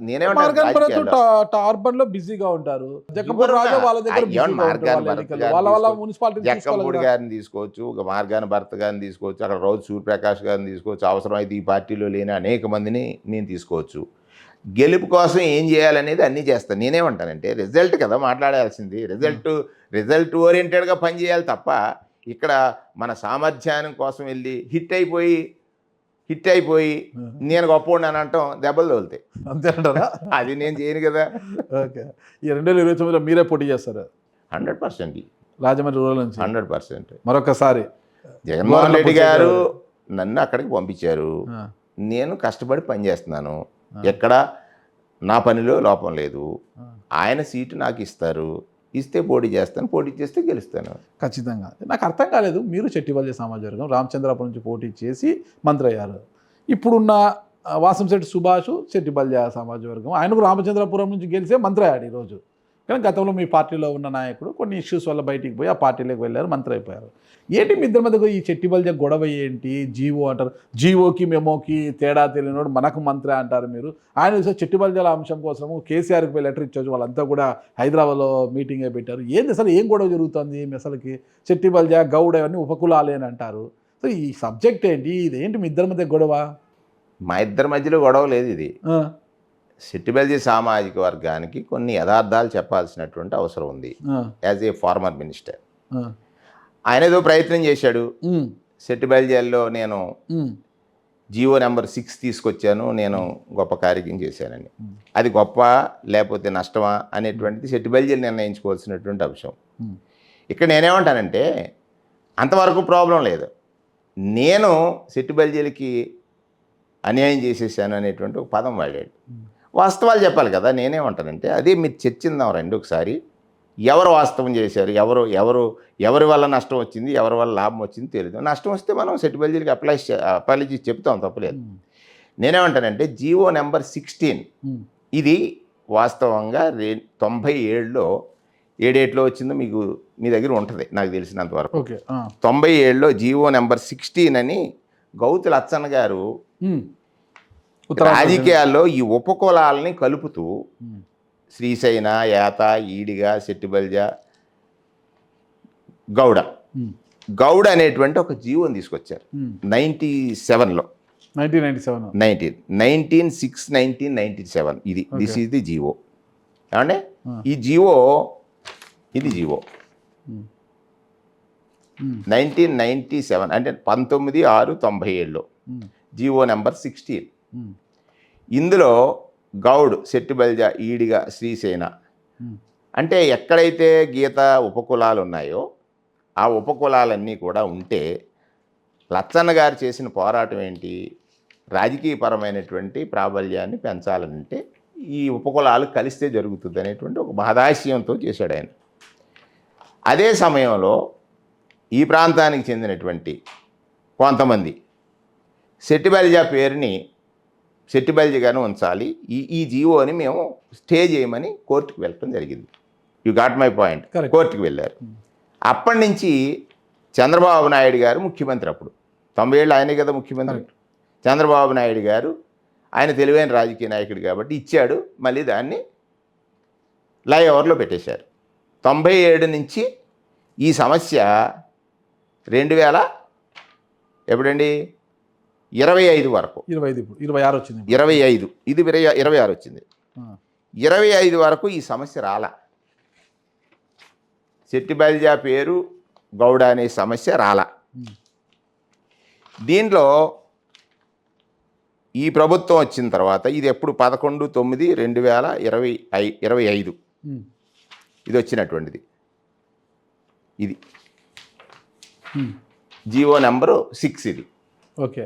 నేనేమంటాను, మార్గాన్ భరత్ రాజకీయాల్లో అర్బన్ లో బిజీగా ఉంటారు. జగ్గంపూడి ఎవరున్నా రాజా వాళ్ళ దగ్గర ఏమన్నా బిజీగా ఉంటారు. మార్గాన్ వాళ్ళ భరత్ ఎన్నికలు గారిని వాళ్ళ తీసుకోవచ్చు, మున్సిపాలిటీ జక్కంపూడి గారిని తీసుకోవచ్చు, ఒక మార్గాన భర్త గారిని తీసుకోవచ్చు, అక్కడ రౌత్ సూర్యప్రకాష్ గారిని తీసుకోవచ్చు, అవసరమైతే ఈ పార్టీలో లేని అనేక మందిని నేను తీసుకోవచ్చు. గెలుపు కోసం ఏం చేయాలనేది అన్నీ చేస్తాను. నేనేమంటానంటే రిజల్ట్ కదా మాట్లాడాల్సింది, రిజల్ట్ ఓరియంటెడ్గా పనిచేయాలి తప్ప ఇక్కడ మన సామర్థ్యాన్ని కోసం వెళ్ళి హిట్ అయిపోయి నేను గొప్పోడిని అని అంటాం, దెబ్బలు తోలుతాయి. అంతేనంటారా? అది నేను చేయను కదా. ఓకే. ఈ 2029లో మీరే పోటీ చేస్తారు 100% రాజమండ్రి రూరల్ నుంచి 100%. మరొకసారి. జగన్మోహన్ రెడ్డి గారు నన్ను అక్కడికి పంపించారు, ఆ, నేను కష్టపడి పనిచేస్తున్నాను, ఎక్కడ నా పనిలో లోపం లేదు. ఆయన సీటు నాకు ఇస్తారు, ఇస్తే పోటీ చేస్తాను, పోటీ చేస్తే గెలుస్తాను. ఖచ్చితంగా. నాకు అర్థం కాలేదు, మీరు చెట్టిబల్య సమాజ వర్గం రామచంద్రాపురం నుంచి పోటీ చేసి మంత్రి అయ్యారు. ఇప్పుడున్న వాసంశెట్టి సుభాష్ చెట్టిబల్య సమాజ వర్గం, ఆయనకు రామచంద్రపురం నుంచి గెలిచే మంత్రి అయ్యాడు ఈరోజు. కానీ గతంలో మీ పార్టీలో ఉన్న నాయకుడు కొన్ని ఇష్యూస్ వల్ల బయటికి పోయి ఆ పార్టీలోకి వెళ్ళారు, మంత్రి అయిపోయారు. ఏంటి మీ ఇద్దరి మధ్య ఈ చెట్టిబల్య గొడవ ఏంటి? జీవో అంటారు, జీవోకి మెమోకి తేడా తెలియనోడు మనకు మంత్రి అంటారు మీరు. ఆయన చూసే చెట్టిబల్యాల అంశం కోసము కేసీఆర్కి పోయి లెటర్ ఇచ్చవచ్చు, వాళ్ళంతా కూడా హైదరాబాద్లో మీటింగే పెట్టారు. ఏంది అసలు ఏం గొడవ జరుగుతుంది మీ అసలుకి? చెట్టిబల్య గౌడ అవన్నీ ఉపకులాలే అని అంటారు. సో ఈ సబ్జెక్ట్ ఏంటి, ఇదేంటి మీ ఇద్దరి మధ్య గొడవ? మా ఇద్దరి మధ్యలో గొడవ లేదు. ఇది ఆ, సెట్టిబల్జీ సామాజిక వర్గానికి కొన్ని యథార్థాలు చెప్పాల్సినటువంటి అవసరం ఉంది. ఆ, యాజ్ ఏ ఫార్మర్ మినిస్టర్ ఆ, ఆయన ఏదో ప్రయత్నం చేశాడు. ఉమ్, సెట్టిబల్జీలో నేను ఉమ్, జియో నెంబర్ 6 తీసుకొచ్చాను, నేను గొప్ప కార్యక్రమం చేశానని. అది గొప్ప లేకపోతే నష్టమా అనేటువంటిది సెట్టిబల్జీలు నిర్ణయించుకోవాల్సినటువంటి అంశం. ఉమ్, ఇక్కడ నేనేమంటానంటే అంతవరకు ప్రాబ్లం లేదు. నేను సెట్టిబల్జీలకి అన్యాయం చేసేసాను అనేటువంటి ఒక పదం వాడాడు. వాస్తవాలు చెప్పాలి కదా. నేనేమంటానంటే అదే మీరు చర్చిందాం రండి ఒకసారి. ఎవరు వాస్తవం చేశారు, ఎవరి వల్ల నష్టం వచ్చింది, ఎవరి వల్ల లాభం వచ్చింది తెలియదు. నష్టం వస్తే మనం సెట్టిబల్జీలకి అపాలజీ చెప్తాం, తప్పలేదు. నేనేమంటానంటే జీవో నెంబర్ 16 ఇది వాస్తవంగా 97లో ఏ డేట్లో వచ్చిందో మీకు మీ దగ్గర ఉంటుంది నాకు తెలిసినంతవరకు. ఓకే. 97లో జీవో నెంబర్ 16 అని గౌతు లచ్చన్న గారు రాజకీయాల్లో ఈ ఉపకులాలని కలుపుతూ శ్రీశైన, యాత, ఈడిగ, సెట్టిబల్జ, గౌడ అనేటువంటి ఒక జీవోని తీసుకొచ్చారు 97లో. 1997 ఇది దిస్ ఈజ్ ది జీవో. ఏమంటే ఈ జీవో ఇది జీవో 1997 అంటే 19/6/97లో జీవో నెంబర్ 16. ఇందులో గౌడ్, సెట్టిబల్జ, ఈడిగ, శ్రీసేన అంటే ఎక్కడైతే గీత ఉపకులాలు ఉన్నాయో ఆ ఉపకులాలన్నీ కూడా ఉంటే లచ్చన్న గారు చేసిన పోరాటం ఏంటి? రాజకీయపరమైనటువంటి ప్రాబల్యాన్ని పెంచాలంటే ఈ ఉపకులాలు కలిస్తే జరుగుతుంది అనేటువంటి ఒక మహదాశయంతో చేశాడు ఆయన. అదే సమయంలో ఈ ప్రాంతానికి చెందినటువంటి కొంతమంది సెట్టిబల్జ పేరుని సెట్టిబల్జగానే ఉంచాలి, ఈ జీవోని మేము స్టే చేయమని కోర్టుకు వెళ్ళటం జరిగింది. You got my point. కోర్టుకు వెళ్ళారు. అప్పటి నుంచి చంద్రబాబు నాయుడు గారు ముఖ్యమంత్రి. అప్పుడు 90 ఏళ్ళు ఆయనే కదా ముఖ్యమంత్రి. చంద్రబాబు నాయుడు గారు ఆయన తెలివైన రాజకీయ నాయకుడు కాబట్టి ఇచ్చాడు, మళ్ళీ దాన్ని ఫ్లైఓవర్లో పెట్టేశారు. 97 నుంచి ఈ సమస్య 2000 ఎప్పుడండి 25 వరకు, 26 వచ్చింది, 25 ఇది 26 వచ్చింది. 25 వరకు ఈ సమస్య రాలా. సెట్టిబల్జ పేరు గౌడ అనే సమస్య రాలా. దీంట్లో ఈ ప్రభుత్వం వచ్చిన తర్వాత ఇది ఎప్పుడు 11/9/2025 ఇది వచ్చినటువంటిది. ఇది జీవో నెంబరు 6 ఇది. ఓకే.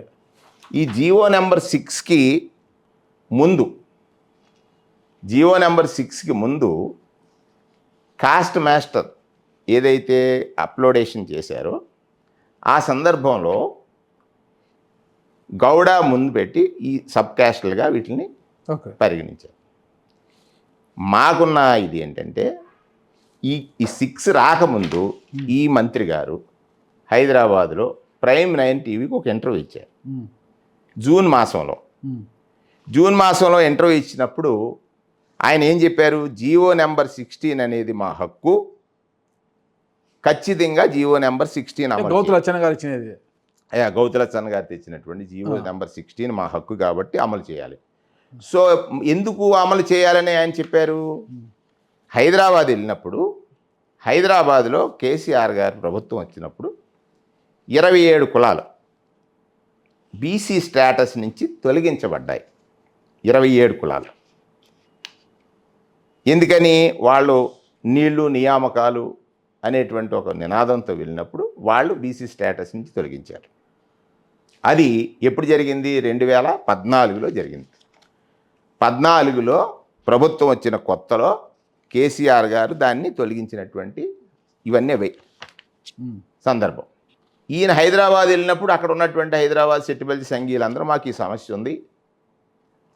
ఈ జీవో నెంబర్ 6కి ముందు కాస్ట్ మాస్టర్ ఏదైతే అప్లోడేషన్ చేశారో ఆ సందర్భంలో గౌడ ముందు పెట్టి ఈ సబ్ క్యాస్ట్లుగా వీటిని ఓకే. పరిగణించారు. మాకున్న ఇది ఏంటంటే ఈ 6 రాకముందు ఈ మంత్రి గారు హైదరాబాద్లో ప్రైమ్ 9 టీవీకి ఒక ఇంటర్వ్యూ ఇచ్చారు జూన్ మాసంలో ఇంటర్వ్యూ ఇచ్చినప్పుడు ఆయన ఏం చెప్పారు, జీవో నెంబర్ 16 అనేది మా హక్కు, ఖచ్చితంగా జీవో నెంబర్ 16 అమలు గౌతులచ్చన్న గారు ఇచ్చినది, గౌతులచ్చన్న గారు తెచ్చినటువంటి జీవో నెంబర్ 16 మా హక్కు కాబట్టి అమలు చేయాలి. సో ఎందుకు అమలు చేయాలని ఆయన చెప్పారు, హైదరాబాద్ వెళ్ళినప్పుడు హైదరాబాద్లో కేసీఆర్ గారు ప్రభుత్వం వచ్చినప్పుడు 27 కులాలు బీసీ స్టేటస్ నుంచి తొలగించబడ్డాయి. 27 కులాలు. ఎందుకని, వాళ్ళు నీళ్లు నియామకాలు అనేటువంటి ఒక నినాదంతో వెళ్ళినప్పుడు వాళ్ళు బీసీ స్టేటస్ నుంచి తొలగించారు. అది ఎప్పుడు జరిగింది, 2014లో జరిగింది. 14లో ప్రభుత్వం వచ్చిన కొత్తలో కేసీఆర్ గారు దాన్ని తొలగించినటువంటి ఇవన్నీ అవే సందర్భం. ఈయన హైదరాబాద్ వెళ్ళినప్పుడు అక్కడ ఉన్నటువంటి హైదరాబాద్ సెట్టిబెల్లి సంఘీయులందరూ మాకు ఈ సమస్య ఉంది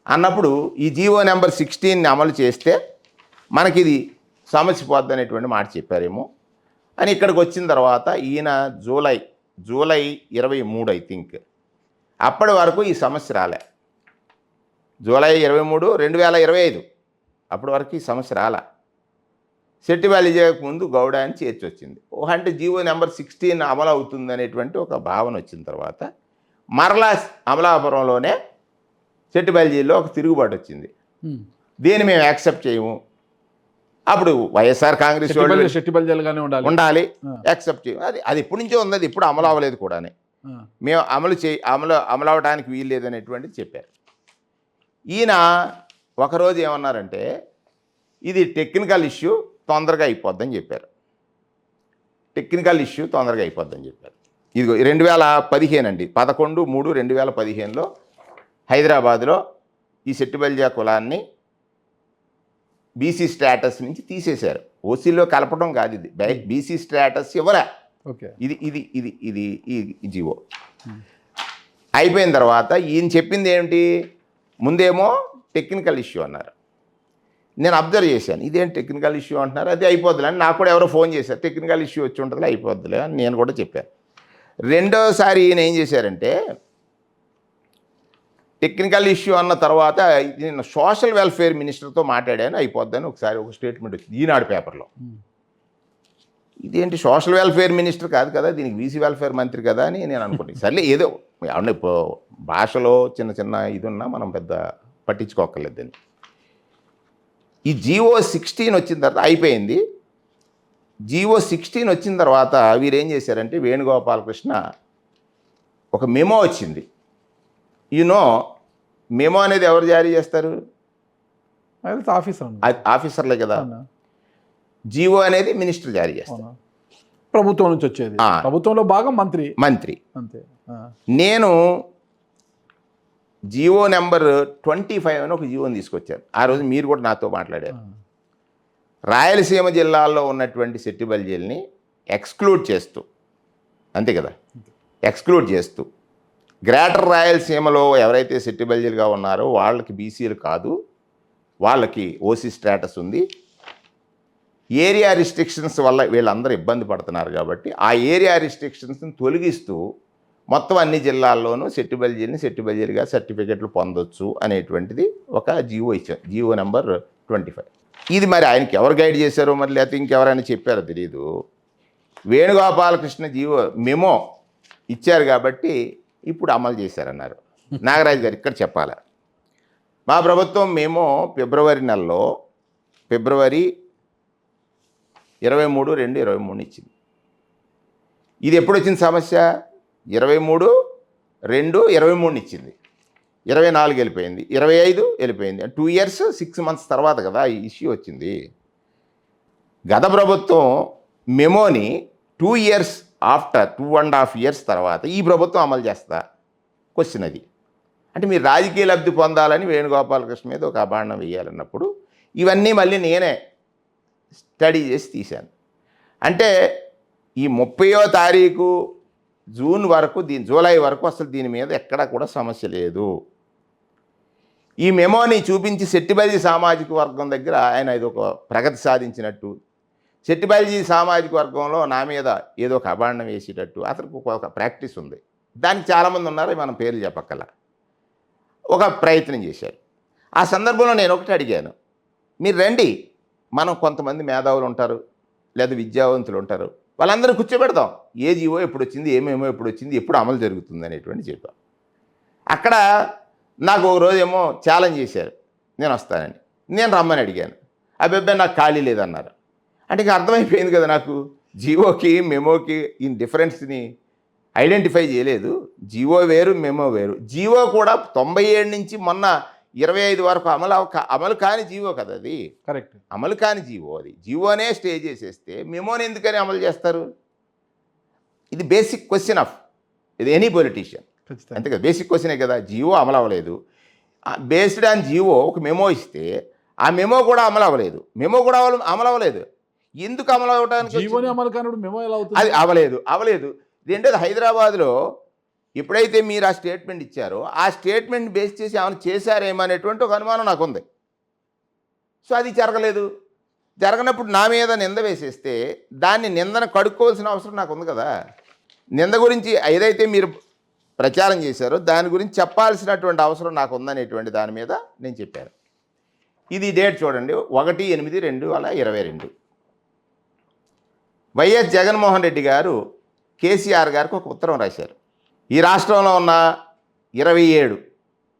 అన్నప్పుడు ఈ జీవో నెంబర్ 16ని అమలు చేస్తే మనకి ఇది సమస్య పోద్ది అనేటువంటి మాట చెప్పారేమో అని ఇక్కడికి వచ్చిన తర్వాత ఈయన జూలై 23 ఐ థింక్ అప్పటి వరకు ఈ సమస్య రాలే. జూలై 23, 2025 అప్పటి వరకు ఈ సమస్య రాలే. సెట్టిబెల్లి చేయకముందు గౌడ అని చేర్చి వచ్చింది. అంటే జీవో నెంబర్ 16 అమలు అవుతుంది అనేటువంటి ఒక భావన వచ్చిన తర్వాత మరలా అమలాపురంలోనే సెట్టిబెల్లిలో ఒక తిరుగుబాటు వచ్చింది. దీన్ని మేము యాక్సెప్ట్ చేయము. అప్పుడు వైఎస్ఆర్ కాంగ్రెస్ వాళ్ళు ఉండాలి, యాక్సెప్ట్ చేయము. అది ఎప్పటి నుంచో ఉంది, అది ఇప్పుడు అమలు అవ్వలేదు కూడా. మేము అమలు అవ్వడానికి వీలు లేదనేటువంటిది చెప్పారు. ఈయన ఒకరోజు ఏమన్నారంటే ఇది టెక్నికల్ ఇష్యూ తొందరగా అయిపోద్దని చెప్పారు. ఇదిగో 2015 అండి, 11/3/2015లో హైదరాబాద్లో ఈ సెట్టిబెల్లి కులాన్ని బీసీ స్టేటస్ నుంచి తీసేశారు. ఓసీలో కలపడం కాదు, ఇది బీసీ స్టేటస్ ఇవ్వలే. ఇది ఇది ఇది ఇది ఈ జీవో అయిపోయిన తర్వాత ఈయన చెప్పింది ఏమిటి, ముందేమో టెక్నికల్ ఇష్యూ అన్నారు. నేను అబ్జర్వ్ చేశాను, ఇదేం టెక్నికల్ ఇష్యూ అంటున్నారు, అది అయిపోద్దులే అని నాకు కూడా ఎవరో ఫోన్ చేశారు, టెక్నికల్ ఇష్యూ వచ్చి ఉంటుందిలే అయిపోద్దులే అని నేను కూడా చెప్పాను. రెండోసారి ఈయన ఏం చేశారంటే టెక్నికల్ ఇష్యూ అన్న తర్వాత నేను సోషల్ వెల్ఫేర్ మినిస్టర్తో మాట్లాడాను, అయిపోద్దని ఒకసారి ఒక స్టేట్మెంట్ వచ్చింది ఈనాడు పేపర్లో. ఇదేంటి సోషల్ వెల్ఫేర్ మినిస్టర్ కాదు కదా, దీనికి బీసీ వెల్ఫేర్ మంత్రి కదా అని నేను అనుకుంటాను. సర్లే ఏదో ఇప్పుడు భాషలో చిన్న చిన్న ఇది ఉన్నా మనం పెద్ద పట్టించుకోక్కర్లేదు అని. ఈ జీవో 16 వచ్చిన తర్వాత అయిపోయింది. జీవో 16 వచ్చిన తర్వాత వీరేం చేశారంటే వేణుగోపాలకృష్ణ ఒక మెమో వచ్చింది. మెమో అనేది ఎవరు జారీ చేస్తారు, ఆఫీసర్లే కదా. జీవో అనేది మినిస్టర్ జారీ చేస్తారు, ప్రభుత్వం నుంచి వచ్చేది. ప్రభుత్వంలో భాగం మంత్రి అంతే. నేను జీవో నెంబర్ 25 అని ఒక జీవోని తీసుకొచ్చాను. ఆ రోజు మీరు కూడా నాతో మాట్లాడారు. రాయలసీమ జిల్లాల్లో ఉన్నటువంటి సెట్టిబెల్లిని ఎక్స్క్లూడ్ చేస్తూ, అంతే కదా, ఎక్స్క్లూడ్ చేస్తూ గ్రేటర్ రాయలసీమలో ఎవరైతే సెట్టిబెల్లిగా ఉన్నారో వాళ్ళకి బీసీలు కాదు, వాళ్ళకి ఓసీ స్టేటస్ ఉంది. ఏరియా రిస్ట్రిక్షన్స్ వల్ల వీళ్ళందరూ ఇబ్బంది పడుతున్నారు కాబట్టి ఆ ఏరియా రిస్ట్రిక్షన్స్ని తొలగిస్తూ మొత్తం అన్ని జిల్లాల్లోనూ సెట్టిబెల్లిగా సర్టిఫికెట్లు పొందొచ్చు అనేటువంటిది ఒక జీవో ఇచ్చారు, జీవో నెంబర్ 25. ఇది మరి ఆయనకి ఎవరు గైడ్ చేశారో మరి లేకపోతే ఇంకెవరైనా చెప్పారో తెలియదు. వేణుగోపాలకృష్ణ జీవో మెమో ఇచ్చారు కాబట్టి ఇప్పుడు అమలు చేశారన్నారు. నాగరాజు గారు ఇక్కడ చెప్పాలి, మా ప్రభుత్వం మేము ఫిబ్రవరి 23/2/23 ఇచ్చింది. ఇది ఎప్పుడు వచ్చింది సమస్య, 23/2/23 ఇచ్చింది. 24 వెళ్ళిపోయింది, 25 వెళ్ళిపోయింది. 2 years 6 months తర్వాత కదా ఈ ఇష్యూ వచ్చింది. గత ప్రభుత్వం మెమోని 2 years ఆఫ్టర్ 2.5 years తర్వాత ఈ ప్రభుత్వం అమలు చేస్తా క్వశ్చన్ అది. అంటే మీరు రాజకీయ లబ్ధి పొందాలని వేణుగోపాలకృష్ణ మీద ఒక అభాండం వేయాలన్నప్పుడు ఇవన్నీ మళ్ళీ నేనే స్టడీ చేసి తీశాను. అంటే ఈ 30వ తారీఖు జూన్ వరకు జూలై వరకు అసలు దీని మీద ఎక్కడా కూడా సమస్య లేదు. ఈ మెమోని చూపించి సెట్టిబల్జీ సామాజిక వర్గం దగ్గర ఆయన ఇది ఒక ప్రగతి సాధించినట్టు, సెట్టిబల్జీ సామాజిక వర్గంలో నా మీద ఏదో ఒక అభాండం వేసేటట్టు అతనికి ఒక ప్రాక్టీస్ ఉంది. దానికి చాలామంది ఉన్నారు, మనం పేర్లు చెప్పక్కల ఒక ప్రయత్నం చేశారు. ఆ సందర్భంలో నేను ఒకటి అడిగాను, మీరు రండి, మనం కొంతమంది మేధావులు ఉంటారు లేదా విద్యావంతులు ఉంటారు, వాళ్ళందరూ కూర్చోబెడదాం, ఏ జీవో ఎప్పుడు వచ్చింది, ఏమేమో ఎప్పుడు వచ్చింది, ఎప్పుడు అమలు జరుగుతుంది అనేటువంటి చెప్పాం. అక్కడ నాకు ఒక రోజేమో ఛాలెంజ్ చేశారు, నేను వస్తానని. నేను రమ్మని అడిగాను, అబ్బాయి నాకు ఖాళీ లేదన్నారు. అంటే ఇక అర్థమైపోయింది కదా నాకు, జీవోకి మెమోకి ఈ డిఫరెన్స్ని ఐడెంటిఫై చేయలేదు. జీవో వేరు, మెమో వేరు. జీవో కూడా 97 నుంచి మొన్న 25 వరకు అమలు కాని జీవో కదా అది. కరెక్ట్, అమలు కాని జీవో అది. జీవోనే స్టే చేసేస్తే మెమోని ఎందుకని అమలు చేస్తారు? ఇది బేసిక్ క్వశ్చన్ ఆఫ్ ఇది ఎనీ పొలిటీషియన్, అంతే కదా, బేసిక్ క్వశ్చనే కదా. జీవో అమలు అవ్వలేదు, బేస్డ్ ఆన్ జీవో ఒక మెమో ఇస్తే ఆ మెమో కూడా అమలు అవ్వలేదు, మెమో కూడా అమలు అవ్వలేదు. ఎందుకు అమలు అవ్వడానికి? అది అవ్వలేదు. రెండోది, హైదరాబాద్లో ఎప్పుడైతే మీరు ఆ స్టేట్మెంట్ ఇచ్చారో ఆ స్టేట్మెంట్ బేస్ చేసి ఏమైనా చేశారేమో అనేటువంటి ఒక అనుమానం నాకు ఉంది. సో అది జరగలేదు. జరగనప్పుడు నా మీద నింద వేసేస్తే దాన్ని నిందను కడుక్కోవాల్సిన అవసరం నాకు ఉంది కదా. నింద గురించి ఏదైతే మీరు ప్రచారం చేశారో దాని గురించి చెప్పాల్సినటువంటి అవసరం నాకు ఉందనేటువంటి దాని మీద నేను చెప్పాను. ఇది డేట్ చూడండి, 1/8/2022. వైఎస్ జగన్మోహన్ రెడ్డి గారు కేసీఆర్ గారికి ఒక ఉత్తరం రాశారు. ఈ రాష్ట్రంలో ఉన్న 27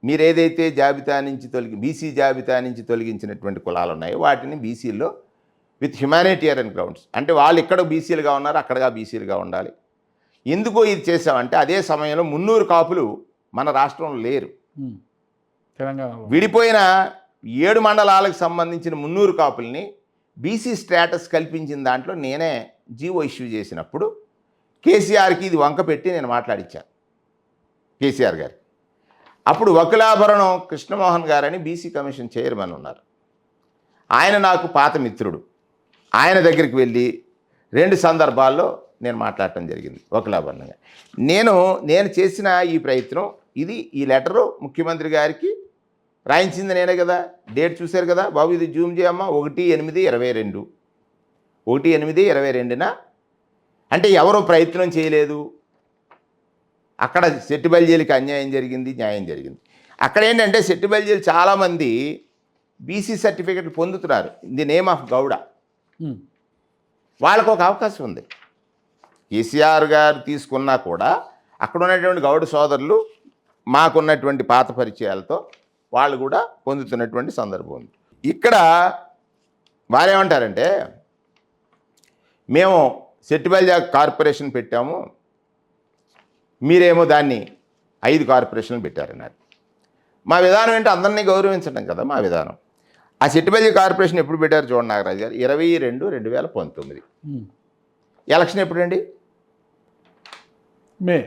మీరు ఏదైతే జాబితా నుంచి బీసీ జాబితా నుంచి తొలగించినటువంటి కులాలు ఉన్నాయో వాటిని బీసీల్లో విత్ హ్యుమానిటేరియన్ గ్రౌండ్స్, అంటే వాళ్ళు ఇక్కడ బీసీలుగా ఉన్నారు, అక్కడగా బీసీలుగా ఉండాలి. ఎందుకు ఇది చేసామంటే అదే సమయంలో 300 కాపులు మన రాష్ట్రంలో లేరు. తెలంగాణలో విడిపోయిన 7 మండలాలకు సంబంధించిన 300 కాపుల్ని బీసీ స్టేటస్ కల్పించిన దాంట్లో నేనే జీవో ఇష్యూ చేసినప్పుడు కేసీఆర్కి ఇది వంక పెట్టి నేను మాట్లాడించాను కేసీఆర్ గారు. అప్పుడు వకులాభరణం కృష్ణమోహన్ గారని బీసీ కమిషన్ చైర్మన్ ఉన్నారు, ఆయన నాకు పాత మిత్రుడు. ఆయన దగ్గరికి వెళ్ళి 2 సందర్భాల్లో నేను మాట్లాడటం జరిగింది వకులాభరణంగా. నేను చేసిన ఈ ప్రయత్నం ఇది, ఈ లెటరు ముఖ్యమంత్రి గారికి రాయించింది నేనే కదా. డేట్ చూశారు కదా బాబు, ఇది జూమ్ చేయమ్మా, 1/8/22. 1/8/22న అంటే ఎవరో ప్రయత్నం చేయలేదు. అక్కడ సెట్టిబల్జీలకి అన్యాయం జరిగింది, న్యాయం జరిగింది. అక్కడ ఏంటంటే సెట్టిబల్జీలు చాలామంది బీసీ సర్టిఫికెట్లు పొందుతున్నారు in the name of Gowda. వాళ్ళకు ఒక అవకాశం ఉంది. కేసీఆర్ గారు తీసుకున్నా కూడా అక్కడ ఉన్నటువంటి గౌడ సోదరులు మాకున్నటువంటి పాత పరిచయాలతో వాళ్ళు కూడా పొందుతున్నటువంటి సందర్భం ఉంది. ఇక్కడ వారేమంటారంటే, మేము సెట్టిబల్జీ కార్పొరేషన్ పెట్టాము, మీరేమో దాన్ని 5 కార్పొరేషన్లు పెట్టారన్నారు. మా విధానం ఏంటో అందరినీ గౌరవించడం కదా మా విధానం. ఆ సెట్టిబల్జీ కార్పొరేషన్ ఎప్పుడు పెట్టారు చూడండి నాగరాజు గారు, 22/2019. ఎలక్షన్ ఎప్పుడండి? మే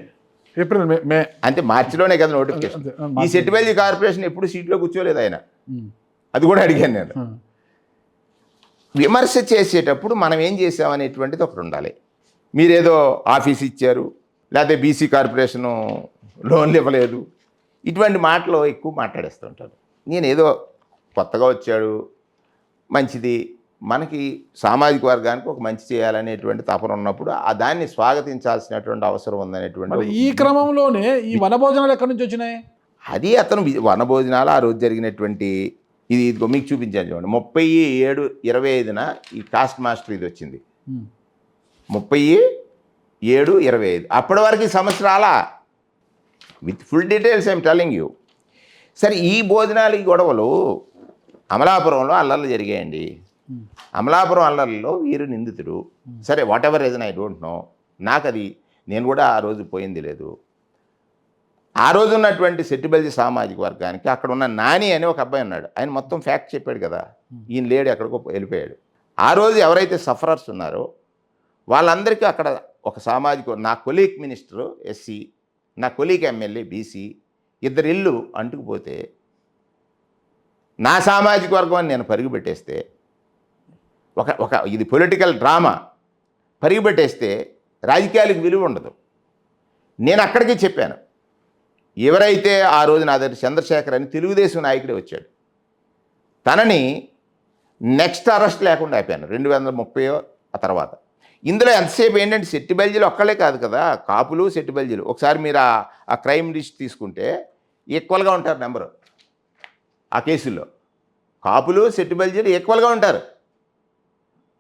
అంటే మార్చిలోనే కదా నోటిఫికేషన్. ఈ సెట్టిబల్జీ కార్పొరేషన్ ఎప్పుడు సీట్లో కూర్చోలేదు ఆయన, అది కూడా అడిగాను నేను. విమర్శ చేసేటప్పుడు మనం ఏం చేసామనేటువంటిది ఒకటి ఉండాలి. మీరేదో ఆఫీస్ ఇచ్చారు, లేకపోతే బీసీ కార్పొరేషను లోన్లు ఇవ్వలేదు, ఇటువంటి మాటలు ఎక్కువ మాట్లాడేస్తుంటారు. నేను ఏదో కొత్తగా వచ్చాడు, మంచిది, మనకి సామాజిక వర్గానికి ఒక మంచి చేయాలనేటువంటి తపన ఉన్నప్పుడు ఆ దాన్ని స్వాగతించాల్సినటువంటి అవసరం ఉందనేటువంటి. ఈ క్రమంలోనే ఈ వనభోజనాలు ఎక్కడి నుంచి వచ్చినాయి? అది అతను వనభోజనాలు ఆ రోజు జరిగినటువంటి ఇది మీకు చూపించాను చూడండి. 30/7/25న ఈ కాస్ట్ మాస్టర్ ఇది వచ్చింది. 30/7/25. అప్పటి వరకు ఈ సమస్య రాలా. With full details I'm telling you. సరే, ఈ భోజనాలు ఈ గొడవలు అమలాపురంలో అల్లర్లు జరిగాయండి. అమలాపురం అల్లర్లలో వీరు నిందితుడు. సరే, what ever reason I don't know, నాకు అది, నేను కూడా ఆ రోజు పోయింది లేదు. ఆ రోజు ఉన్నటువంటి సెట్టిబల్జీ సామాజిక వర్గానికి అక్కడ ఉన్న నాని అని ఒక అబ్బాయి ఉన్నాడు, ఆయన మొత్తం ఫ్యాక్ట్ చెప్పాడు కదా, ఈయన లేడు, ఎక్కడికో వెళ్ళిపోయాడు. ఆ రోజు ఎవరైతే సఫరర్స్ ఉన్నారో వాళ్ళందరికీ అక్కడ ఒక సామాజిక, నా కొలీగ్ మినిస్టరు ఎస్సీ, నా కొలీగ్ ఎమ్మెల్యే బీసీ, 2 ఇళ్ళు అంటుకుపోతే నా సామాజిక వర్గం అని నేను పరుగుపెట్టేస్తే, ఇది పొలిటికల్ డ్రామా, పరుగుపెట్టేస్తే రాజకీయాలకు విలువ ఉండదు. నేను అక్కడికి చెప్పాను, ఎవరైతే ఆ రోజు నా దగ్గర చంద్రశేఖర్ అని తెలుగుదేశం నాయకుడే వచ్చాడు, తనని నెక్స్ట్ అరెస్ట్ లేకుండా అయిపోయాను 2030 ఆ తర్వాత. ఇందులో ఎంతసేపు ఏంటంటే సెట్టిబల్జీలు ఒక్కళ్ళే కాదు కదా, కాపులు సెట్టిబల్జీలు. ఒకసారి మీరు ఆ క్రైమ్ లిస్ట్ తీసుకుంటే ఈక్వల్గా ఉంటారు నెంబరు ఆ కేసుల్లో. కాపులు సెట్టిబల్జీలు ఈక్వల్గా ఉంటారు.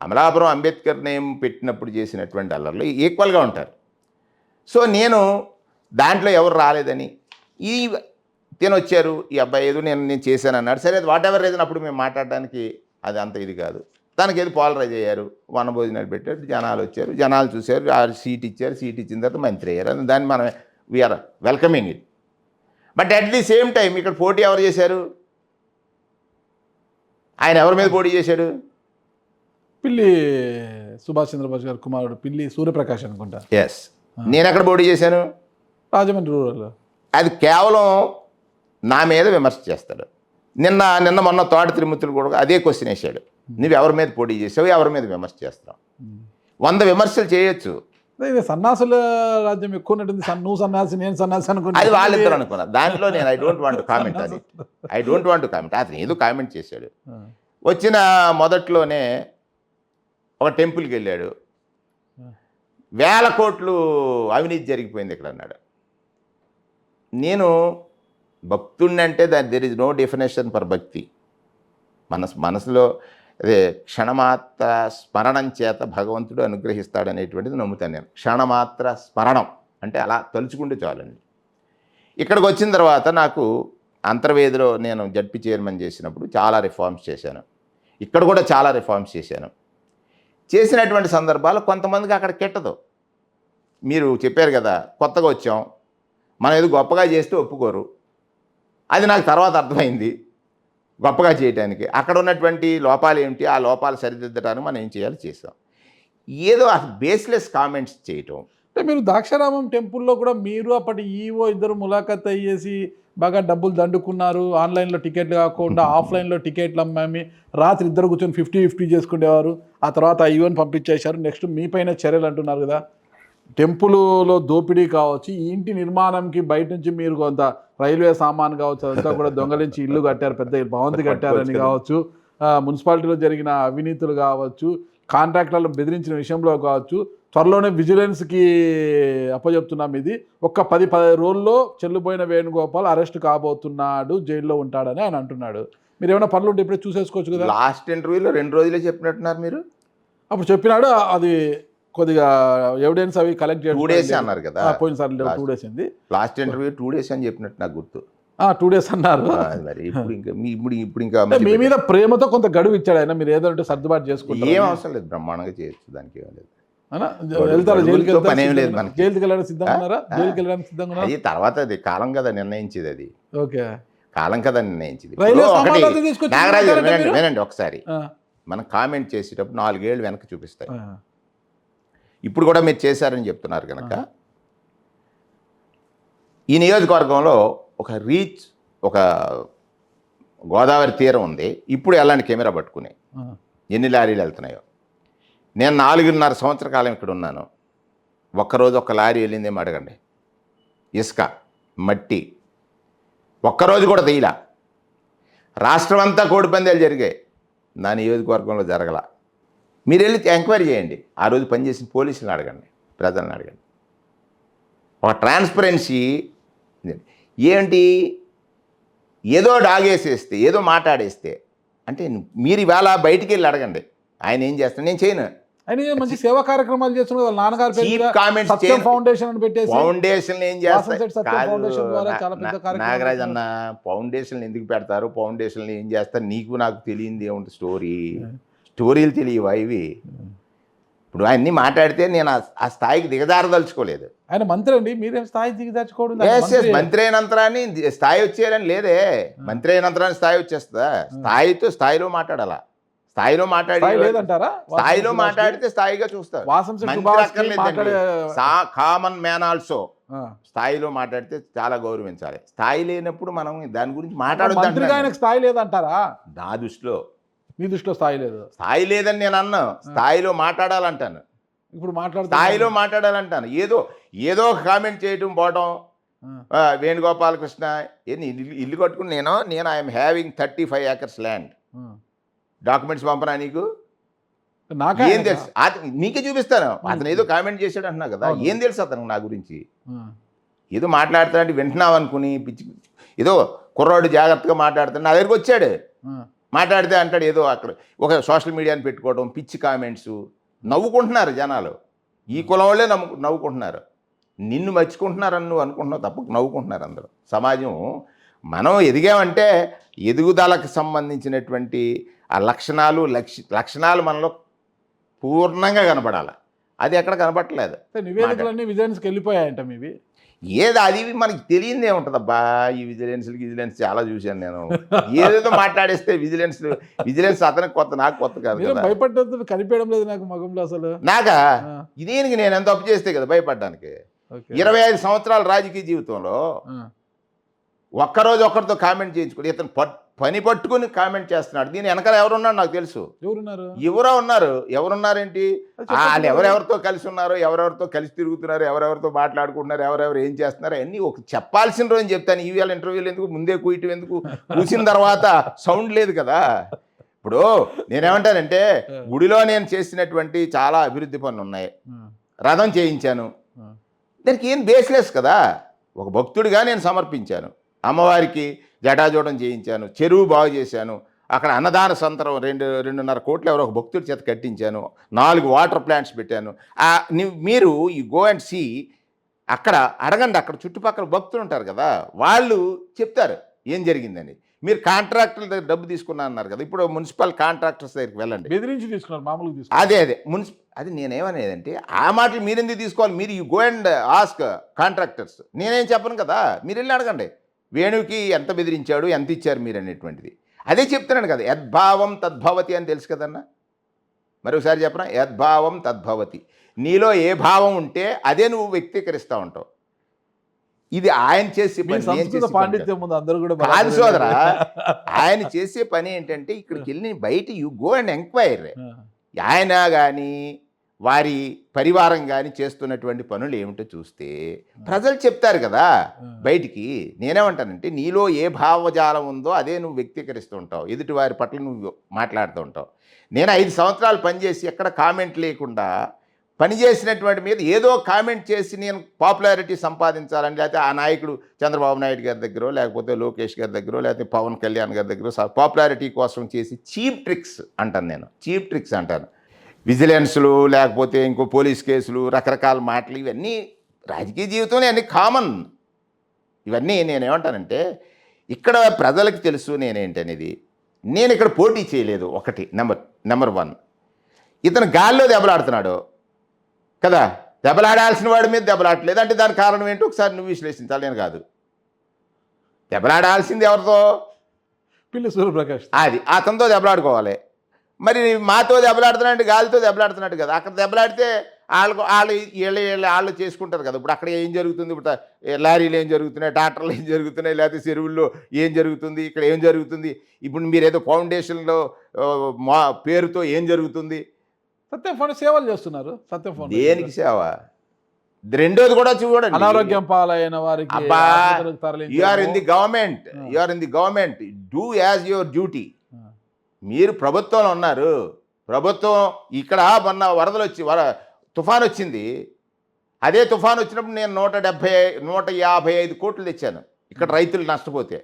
అమలాపురం అంబేద్కర్ నేమ్ పెట్టినప్పుడు చేసినటువంటి అల్లర్లు ఈక్వల్గా ఉంటారు. సో నేను దాంట్లో ఎవరు రాలేదని, ఈ తినొచ్చారు ఈ అబ్బాయి ఏదో నేను చేశాను అన్నాడు. సరే అది వాట్ ఎవర్ రీజన్, అప్పుడు మేము మాట్లాడడానికి అది అంత ఇది కాదు. తనకి ఏదో పోలరైజ్ అయ్యారు, వనభోజనాలు పెట్టారు, జనాలు వచ్చారు, జనాలు చూశారు, ఆ సీట్ ఇచ్చారు, సీట్ ఇచ్చిన తర్వాత మంత్రి అయ్యారు. దాన్ని మనం we are welcoming it. But at the same time ఇక్కడ పోటీ ఎవరు చేశారు? ఆయన ఎవరి మీద పోటీ చేశాడు? పిల్లి సుభాష్ చంద్రబోస్ గారి కుమారుడు పిల్లి సూర్యప్రకాష్ అనుకుంటా. ఎస్. నేను ఎక్కడ పోటీ చేశాను? రాజమండ్రి రూరల్. అది కేవలం నా మీద విమర్శ చేస్తాడు. నిన్న మొన్న తోట తిరుమతులు కూడా అదే క్వశ్చన్ వేసాడు, నువ్వు ఎవరి మీద పోటీ చేసావు, ఎవరి మీద విమర్శ చేస్తావు? 100 విమర్శలు చేయొచ్చు. ఇది సన్నాసుల రాజ్యం ఎక్కువ ఉన్నట్టుంది. నువ్వు సన్నాసి నేను సన్నాసి అనుకున్నా, అది వాళ్ళిద్దరు అనుకున్నా. దాంట్లో నేను I don't want to comment. అతను ఏదో కామెంట్ చేశాడు. వచ్చిన మొదట్లోనే ఒక టెంపుల్కి వెళ్ళాడు, 1000 కోట్లు అవినీతి జరిగిపోయింది ఇక్కడ అన్నాడు. నేను భక్తుడిని అంటే there is no definition for bhakti. మనసులో అదే క్షణమాత్ర స్మరణం చేత భగవంతుడు అనుగ్రహిస్తాడనేటువంటిది నమ్ముతాను నేను. క్షణమాత్ర స్మరణం అంటే అలా తలుచుకుంటే చాలండి. ఇక్కడికి వచ్చిన తర్వాత నాకు అంతర్వేదిలో నేను జడ్పీ చైర్మన్ చేసినప్పుడు చాలా రిఫార్మ్స్ చేశాను. ఇక్కడ కూడా చాలా రిఫార్మ్స్ చేశాను. చేసినటువంటి సందర్భాలు కొంతమందికి అక్కడ కెట్టదు. మీరు చెప్పారు కదా, కొత్తగా వచ్చాం, మనం ఏదో గొప్పగా చేస్తే ఒప్పుకోరు. అది నాకు తర్వాత అర్థమైంది. గొప్పగా చేయడానికి అక్కడ ఉన్నటువంటి లోపాలు ఏమిటి, ఆ లోపాలు సరిదిద్దడానికి మనం ఏం చేయాలో చేసాం. ఏదో అసలు బేస్లెస్ కామెంట్స్ చేయటం. అంటే మీరు ద్రాక్షారామం టెంపుల్లో కూడా మీరు అప్పటి ఈవో ఇద్దరు ములాఖత్ అయ్యేసి బాగా డబ్బులు దండుకున్నారు. ఆన్లైన్లో టికెట్లు కాకుండా ఆఫ్లైన్లో టికెట్లు అమ్మామి రాత్రి ఇద్దరు కూర్చొని 50-50 చేసుకునేవారు. ఆ తర్వాత ఈవోని పంపించేశారు. నెక్స్ట్ మీ పైన చర్యలు అంటున్నారు కదా. టెంపుల్లో దోపిడీ కావచ్చు, ఈ ఇంటి నిర్మాణంకి బయట నుంచి మీరు కొంత రైల్వే సామాన్ కావచ్చు అదంతా కూడా దొంగలించి ఇల్లు కట్టారు, పెద్ద భవంతి కట్టారని కావచ్చు, మున్సిపాలిటీలో జరిగిన అవినీతులు కావచ్చు, కాంట్రాక్టర్లను బెదిరించిన విషయంలో కావచ్చు, త్వరలోనే విజిలెన్స్కి అప్పచెప్తున్నాం. ఇది ఒక్క 10 రోజుల్లో చెల్లుపోయిన వేణుగోపాల్ అరెస్ట్ కాబోతున్నాడు, జైల్లో ఉంటాడని ఆయన అంటున్నాడు. మీరు ఏమైనా పనులు ఉంటే ఇప్పుడే చూసేసుకోవచ్చు కదా. లాస్ట్ ఇంటర్వ్యూలో 2 రోజులే చెప్పినట్టున్నారు మీరు. అప్పుడు చెప్పినాడు, అది కొద్దిగా ఎవిడెన్స్ అవి కలెక్ట్ చేయడం 2 days అన్నారు కదా. పోయినసారి 2 days అయింది. లాస్ట్ ఇంటర్వ్యూ 2 days అని చెప్పినట్టు నాకు గుర్తు. 2 days అన్నారు. మరి ఇప్పుడు ఇంకా మీ మీద ప్రేమతో కొంత గడువు ఇచ్చాడు ఆయన. మీరు ఏదంటే సర్దుబాటు చేసుకుంటారు. ఏం అవసరం లేదు, బ్రహ్మాండంగా చేయొచ్చు, దానికి ఏం లేదు. వెళ్తారా జైలుకి? పనేం లేదు మనకి. జైలుకి వెళ్ళడానికి సిద్ధంగా ఉన్నారా? జైలుకి వెళ్ళడానికి సిద్ధంగా ఉన్నారా? అది తర్వాత అది కాలం కదా నిర్ణయించేది. అది ఓకే, కాలం కదా నిర్ణయించేది. ఒకటి నాగరాజు వినండి ఒకసారి. మనం కామెంట్ చేసేటప్పుడు 4 ఏళ్ళు వెనక్కి చూపిస్తాయి. ఇప్పుడు కూడా మీరు చేశారని చెప్తున్నారు కనుక, ఈ నియోజకవర్గంలో ఒక గోదావరి తీరం ఉంది. ఇప్పుడు ఎలాంటి కెమెరా పట్టుకుని ఎన్ని లారీలు వెళ్తున్నాయో. నేను 4.5 సంవత్సర కాలం ఇక్కడ ఉన్నాను. ఒక్కరోజు ఒక్క లారీ వెళ్ళిందేమో అడగండి. ఇసుక, మట్టి ఒక్కరోజు కూడా తీయలా. రాష్ట్రం అంతా కోడిపందాలు జరిగాయి, నా నియోజకవర్గంలో జరగల. మీరు వెళ్ళి ఎంక్వైరీ చేయండి. ఆ రోజు పనిచేసిన పోలీసులను అడగండి, ప్రజలను అడగండి. ఒక ట్రాన్స్పరెన్సీ ఏంటి, ఏదో డాగేసేస్తే, ఏదో మాట్లాడేస్తే అంటే మీరు ఇవాళ బయటికి వెళ్ళి అడగండి ఆయన ఏం చేస్తాను. నేను చేయను. ఆయన మంచి సేవా కార్యక్రమాలు చేస్తున్నారు. వాళ్ళ నాన్నగారు ఫౌండేషన్ అని పెట్టేసి ఫౌండేషన్ ఏం చేస్తారు? నాగరాజ్ అన్న, ఫౌండేషన్ ఎందుకు పెడతారు, ఫౌండేషన్ ఏం చేస్తారు? నీకు నాకు తెలియంది ఏముంటుంది? స్టోరీలు తెలియవా ఇవి? ఇప్పుడు ఆయన్ని మాట్లాడితే నేను ఆ స్థాయికి దిగజారదలుచుకోలేదు. ఆయన మంత్రి అండి, మీరేం స్థాయి దిగజార్చుకోవడం? మంత్రి అయినంతరాన్ని స్థాయి వచ్చేయాలని లేదే. మంత్రి అయినంతరాన్ని స్థాయి వచ్చేస్తుందా? స్థాయిలో మాట్లాడాలా. స్థాయిలో మాట్లాడితే స్థాయిగా చూస్తారు. కామన్ మ్యాన్ ఆల్సో స్థాయిలో మాట్లాడితే చాలా గౌరవించాలి. స్థాయి లేనప్పుడు మనం దాని గురించి మాట్లాడొద్దు. స్థాయి లేదంటారా? నా దృష్టిలో. మీ దృష్టిలో స్థాయి లేదు? స్థాయి లేదని నేను అన్నా, స్థాయిలో మాట్లాడాలంటాను. ఇప్పుడు స్థాయిలో మాట్లాడాలంటాను. ఏదో ఏదో ఒక కామెంట్ చేయటం పోవటం. వేణుగోపాలకృష్ణ ఇల్లు కట్టుకుని నేను I'm having 35 acres land, documents పంపనా నీకు? ఏం తెలుసు? నీకే చూపిస్తాను. అతను ఏదో కామెంట్ చేశాడు అంటున్నా కదా, ఏం తెలుసు అతనికి నా గురించి? ఏదో మాట్లాడుతాడంటే వింటున్నావు అనుకుని పిచ్చి ఏదో కుర్రాడు జాగ్రత్తగా మాట్లాడుతాడు, నా దగ్గరికి వచ్చాడు మాట్లాడితే అంటాడు ఏదో అక్కడ ఒక సోషల్ మీడియాని పెట్టుకోవడం, పిచ్చి కామెంట్స్. నవ్వుకుంటున్నారు జనాలు, ఈ కులం వాళ్ళే నవ్వుకుంటున్నారు. నిన్ను మర్చుకుంటున్నారని నువ్వు అనుకుంటున్నావు తప్ప నవ్వుకుంటున్నారు అందరూ. సమాజం మనం ఎదిగామంటే ఎదుగుదలకు సంబంధించినటువంటి ఆ లక్షణాలు మనలో పూర్ణంగా కనపడాలి. అది ఎక్కడ కనపడట్లేదు. నివేదికలన్నీ విజిలెన్స్కి వెళ్ళిపోయాయంట మీవి. అది మనకి తెలియదే ఉంటుంది అబ్బా. ఈ విజిలెన్స్ చాలా చూశాను నేను. ఏదేదో మాట్లాడేస్తే విజిలెన్స్ అతనికి కొత్త, నాకు కొత్త కాదు. భయపడ్డది కనిపించడం లేదు నాకు మగంలో అసలు. నాకా దీనికి నేను ఎంత అప్పు చేస్తే కదా భయపడ్డానికి. 25 సంవత్సరాల రాజకీయ జీవితంలో ఒక్కరోజు ఒక్కరితో కామెంట్ చేయించుకోండి. ఇతను పని పట్టుకుని కామెంట్ చేస్తున్నాడు. దీని వెనకాల ఎవరున్నాడు నాకు తెలుసు. ఎవరున్నారేంటి? వాళ్ళు ఎవరెవరితో కలిసి ఉన్నారు, ఎవరెవరితో కలిసి తిరుగుతున్నారు, ఎవరెవరితో మాట్లాడుకుంటున్నారు, ఎవరెవరు ఏం చేస్తున్నారు అన్నీ ఒక చెప్పాల్సిన రోజు చెప్తాను. ఈవేళ ఇంటర్వ్యూలు ఎందుకు, ముందే కూయటం ఎందుకు? కూసిన తర్వాత సౌండ్ లేదు కదా. ఇప్పుడు నేనేమంటానంటే గుడిలో నేను చేసినటువంటి చాలా అభివృద్ధి పనులు ఉన్నాయి. రథం చేయించాను, దానికి ఏం బేస్లెస్ కదా. ఒక భక్తుడిగా నేను సమర్పించాను. అమ్మవారికి జటాజోటం చేయించాను, చెరువు బాగు చేశాను, అక్కడ అన్నదాన సంతరం 2.5 కోట్లు ఎవరో ఒక భక్తుడి చేత కట్టించాను, 4 వాటర్ ప్లాంట్స్ పెట్టాను. మీరు ఈ గో అండ్ సీ అక్కడ అడగండి, అక్కడ చుట్టుపక్కల భక్తులు ఉంటారు కదా, వాళ్ళు చెప్తారు ఏం జరిగిందని. మీరు కాంట్రాక్టర్ల దగ్గర డబ్బు తీసుకున్నా అన్నారు కదా, ఇప్పుడు మున్సిపల్ కాంట్రాక్టర్స్ దగ్గరికి వెళ్ళండి. బెదిరించి తీసుకున్నారు మామూలుగా. అదే అది నేనేమనేదంటే ఆ మాటలు మీరెందుకు తీసుకోవాలి? మీరు you go and ask contractors. నేనేం చెప్పను కదా, మీరు వెళ్ళి అడగండి. వేణుకి ఎంత బెదిరించాడు, ఎంత ఇచ్చారు మీరు అనేటువంటిది. అదే చెప్తున్నాను కదా, యద్భావం తద్భవతి అని తెలుసు కదన్నా. మరొకసారి చెప్పనా, యద్భావం తద్భవతి. నీలో ఏ భావం ఉంటే అదే నువ్వు వ్యక్తీకరిస్తూ ఉంటావు. ఇది ఆయన చేసే పని పాండిత్యం ముందు అందరూ కూడా కాదు సోదరా. ఆయన చేసే పని ఏంటంటే ఇక్కడికి వెళ్ళి బయట యూ గో అండ్ ఎంక్వైర్. ఆయన కానీ వారి పరివారం కానీ చేస్తున్నటువంటి పనులు ఏమిటో చూస్తే ప్రజలు చెప్తారు కదా బయటికి. నేనేమంటానంటే నీలో ఏ భావజాలం ఉందో అదే నువ్వు వ్యక్తీకరిస్తూ ఉంటావు, ఎదుటి వారి పట్ల నువ్వు మాట్లాడుతూ ఉంటావు. నేను 5 సంవత్సరాలు పనిచేసి ఎక్కడ కామెంట్ లేకుండా పనిచేసినటువంటి మీద ఏదో కామెంట్ చేసి నేను పాపులారిటీ సంపాదించాలని, లేకపోతే ఆ నాయకుడు చంద్రబాబు నాయుడు గారి దగ్గర, లేకపోతే లోకేష్ గారి దగ్గర, లేకపోతే పవన్ కళ్యాణ్ గారి దగ్గర పాపులారిటీ కోసం చేసి చీప్ ట్రిక్స్ అంటాను. నేను చీప్ ట్రిక్స్ అంటాను. విజిలెన్స్లు, లేకపోతే ఇంకో పోలీస్ కేసులు, రకరకాల మాటలు, ఇవన్నీ రాజకీయ జీవితంలో అన్నీ కామన్. ఇవన్నీ నేనేమంటానంటే ఇక్కడ ప్రజలకు తెలుసు నేనేంటనేది. నేను ఇక్కడ పోటీ చేయలేదు. ఒకటి నెంబర్ 1, ఇతను గాల్లో దెబ్బలాడుతున్నాడు కదా, దెబ్బలాడాల్సిన వాడి మీద దెబ్బలాడలేదు అంటే దానికి కారణం ఏంటో ఒకసారి నువ్వు విశ్లేషించాలి, నేను కాదు. దెబ్బలాడాల్సింది ఎవరితో? పిల్లి సూర్యప్రకాష్. అది అతనితో దెబ్బలాడుకోవాలి. మరి మాతో దెబ్బలాడుతున్నాడు, గాలితో దెబ్బలాడుతున్నాడు కదా. అక్కడ దెబ్బలాడితే వాళ్ళు చేసుకుంటారు కదా. ఇప్పుడు అక్కడ ఏం జరుగుతుంది, ఇప్పుడు లారీలు ఏం జరుగుతున్నాయి, ట్రాక్టర్లు ఏం జరుగుతున్నాయి, లేకపోతే చెరువుల్లో ఏం జరుగుతుంది, ఇక్కడ ఏం జరుగుతుంది, ఇప్పుడు మీరు ఏదో ఫౌండేషన్లో మా పేరుతో ఏం జరుగుతుంది. సత్యం ఫండ్ సేవలు చేస్తున్నారు. సత్యం ఫండ్ దేనికి సేవ? రెండోది కూడా చూడండి, అనారోగ్యం పాలైన వారికి. You are in the government, do as your duty. మీరు ప్రభుత్వంలో ఉన్నారు. ప్రభుత్వం ఇక్కడ మొన్న తుఫాన్ వచ్చింది. అదే తుఫాన్ వచ్చినప్పుడు నేను 155 కోట్లు తెచ్చాను. ఇక్కడ రైతులు నష్టపోతే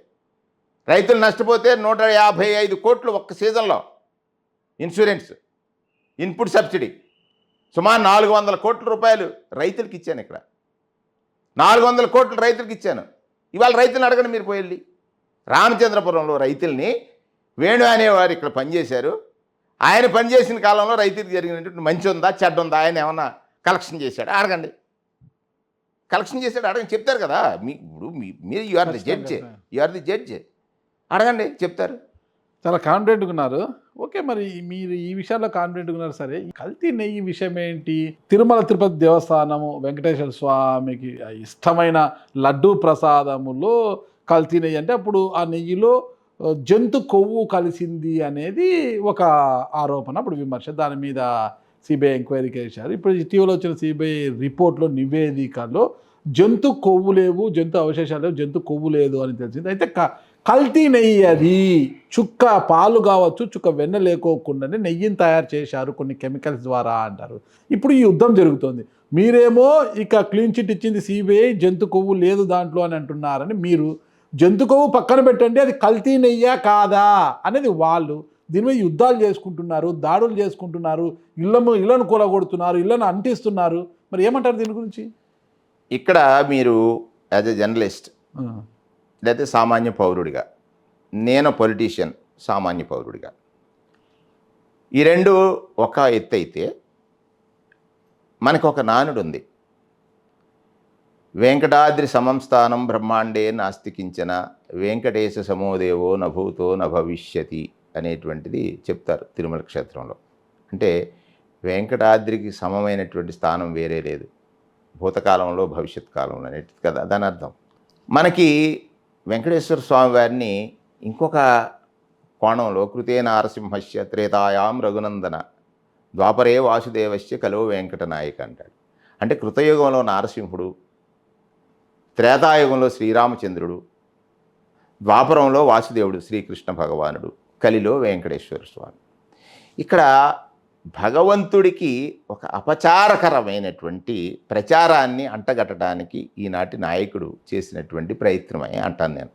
155 కోట్లు ఒక్క సీజన్లో ఇన్సూరెన్స్, ఇన్పుట్ సబ్సిడీ, సుమారు 400 కోట్ల రూపాయలు రైతులకి ఇచ్చాను. ఇక్కడ 400 కోట్లు రైతులకి ఇచ్చాను. ఇవాళ రైతులను అడగండి మీరు పోయి. రామచంద్రపురంలో రైతుల్ని వేణు అనేవారు ఇక్కడ పనిచేశారు. ఆయన పనిచేసిన కాలంలో రైతులకు జరిగినటువంటి మంచి ఉందా చెడ్డ ఉందా, ఆయన ఏమన్నా కలెక్షన్ చేశాడు అడగండి. చెప్తారు కదా. మీరు యు ఆర్ ది జడ్జ్, అడగండి చెప్తారు. చాలా కాన్ఫిడెంట్గా ఉన్నారు. ఓకే, మరి మీరు ఈ విషయాల్లో కాన్ఫిడెంట్గా ఉన్నారు. సరే, కల్తీ నెయ్యి విషయం ఏంటి? తిరుమల తిరుపతి దేవస్థానము వెంకటేశ్వర స్వామికి ఇష్టమైన లడ్డూ ప్రసాదములో కల్తీ నెయ్యి అంటే అప్పుడు ఆ నెయ్యిలో జంతు కొవ్వు కలిసింది అనేది ఒక ఆరోపణ, అప్పుడు విమర్శ. దాని మీద సిబిఐ ఎంక్వైరీకి వేశారు. ఇప్పుడు ఇటీవల వచ్చిన సిబిఐ రిపోర్ట్లో నివేదికలో జంతు కొవ్వు లేవు, జంతు అవశేషాలు లేవు, జంతు కొవ్వు లేదు అని తెలిసింది. అయితే కల్తీ నెయ్యి అది, చుక్క పాలు కావచ్చు, చుక్క వెన్న లేకోకుండానే నెయ్యిని తయారు చేశారు కొన్ని కెమికల్స్ ద్వారా అంటారు. ఇప్పుడు ఈ యుద్ధం జరుగుతుంది. మీరేమో ఇక క్లీన్ చిట్ ఇచ్చింది సిబిఐ, జంతు కొవ్వు లేదు దాంట్లో అని అంటున్నారని మీరు. జంతు కొవ్వు పక్కన పెట్టండి, అది కల్తీ నెయ్యా కాదా అనేది వాళ్ళు. దీని మీద యుద్ధాలు చేసుకుంటున్నారు, దాడులు చేసుకుంటున్నారు, ఇళ్లను కూలగొడుతున్నారు, ఇళ్లను అంటిస్తున్నారు. మరి ఏమంటారు దీని గురించి? ఇక్కడ మీరు యాజ్ ఎ జర్నలిస్ట్ లేకపోతే సామాన్య పౌరుడిగా, నేను పొలిటీషియన్ సామాన్య పౌరుడిగా, ఈ రెండు ఒక ఎత్తు అయితే మనకు ఒక నానుడు ఉంది. వెంకటాద్రి సమం స్థానం బ్రహ్మాండే నాస్తికించిన వెంకటేశ సమోదేవో నభూతో నభవిష్యతి అనేటువంటిది చెప్తారు తిరుమల క్షేత్రంలో. అంటే వెంకటాద్రికి సమమైనటువంటి స్థానం వేరే లేదు భూతకాలంలో భవిష్యత్ కాలంలో అనేది కదా దాని అర్థం. మనకి వెంకటేశ్వర స్వామి వారిని ఇంకొక కోణంలో కృతే నారసింహస్య త్రేతాయాం రఘునందన ద్వాపరే వాసుదేవస్య కలో వెంకటనాయక అంటాడు. అంటే కృతయుగంలో నారసింహుడు, త్రేతాయుగంలో శ్రీరామచంద్రుడు, ద్వాపరంలో వాసుదేవుడు శ్రీకృష్ణ భగవానుడు, కలిలో వెంకటేశ్వర స్వామి. ఇక్కడ భగవంతుడికి ఒక అపచారకరమైనటువంటి ప్రచారాన్ని అంటగట్టడానికి ఈనాటి నాయకుడు చేసినటువంటి ప్రయత్నమే అంటాను నేను.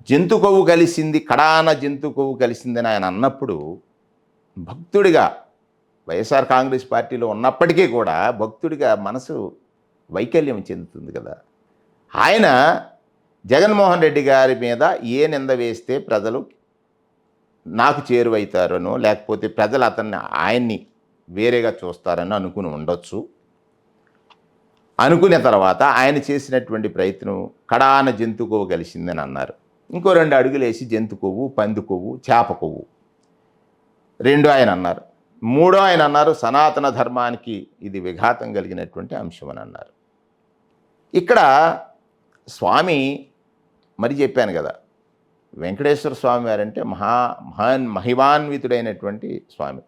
జంతు కొవ్వు కలిసింది, కడాన జంతు కొవ్వు కలిసిందని ఆయన అన్నప్పుడు భక్తుడిగా, వైఎస్ఆర్ కాంగ్రెస్ పార్టీలో ఉన్నప్పటికీ కూడా భక్తుడిగా మనసు వైకల్యం చెందుతుంది కదా. ఆయన జగన్మోహన్ రెడ్డి గారి మీద ఏ నింద వేస్తే ప్రజలు నాకు చేరువైతారనో, లేకపోతే ప్రజలు ఆయన్ని వేరేగా చూస్తారని అనుకుని ఉండొచ్చు. అనుకునే తర్వాత ఆయన చేసినటువంటి ప్రయత్నం కడాన జంతు కొవ్వు కలిసిందని అన్నారు. ఇంకో 2 అడుగులు వేసి జంతు కొవ్వు, పంది కొవ్వు, చేప కొవ్వు 2 ఆయన అన్నారు. 3 ఆయన అన్నారు సనాతన ధర్మానికి ఇది విఘాతం కలిగినటువంటి అంశం అని అన్నారు. ఇక్కడ స్వామి మరి చెప్పాను కదా, వెంకటేశ్వర స్వామి వారంటే మహిమాన్వితుడైనటువంటి స్వామి.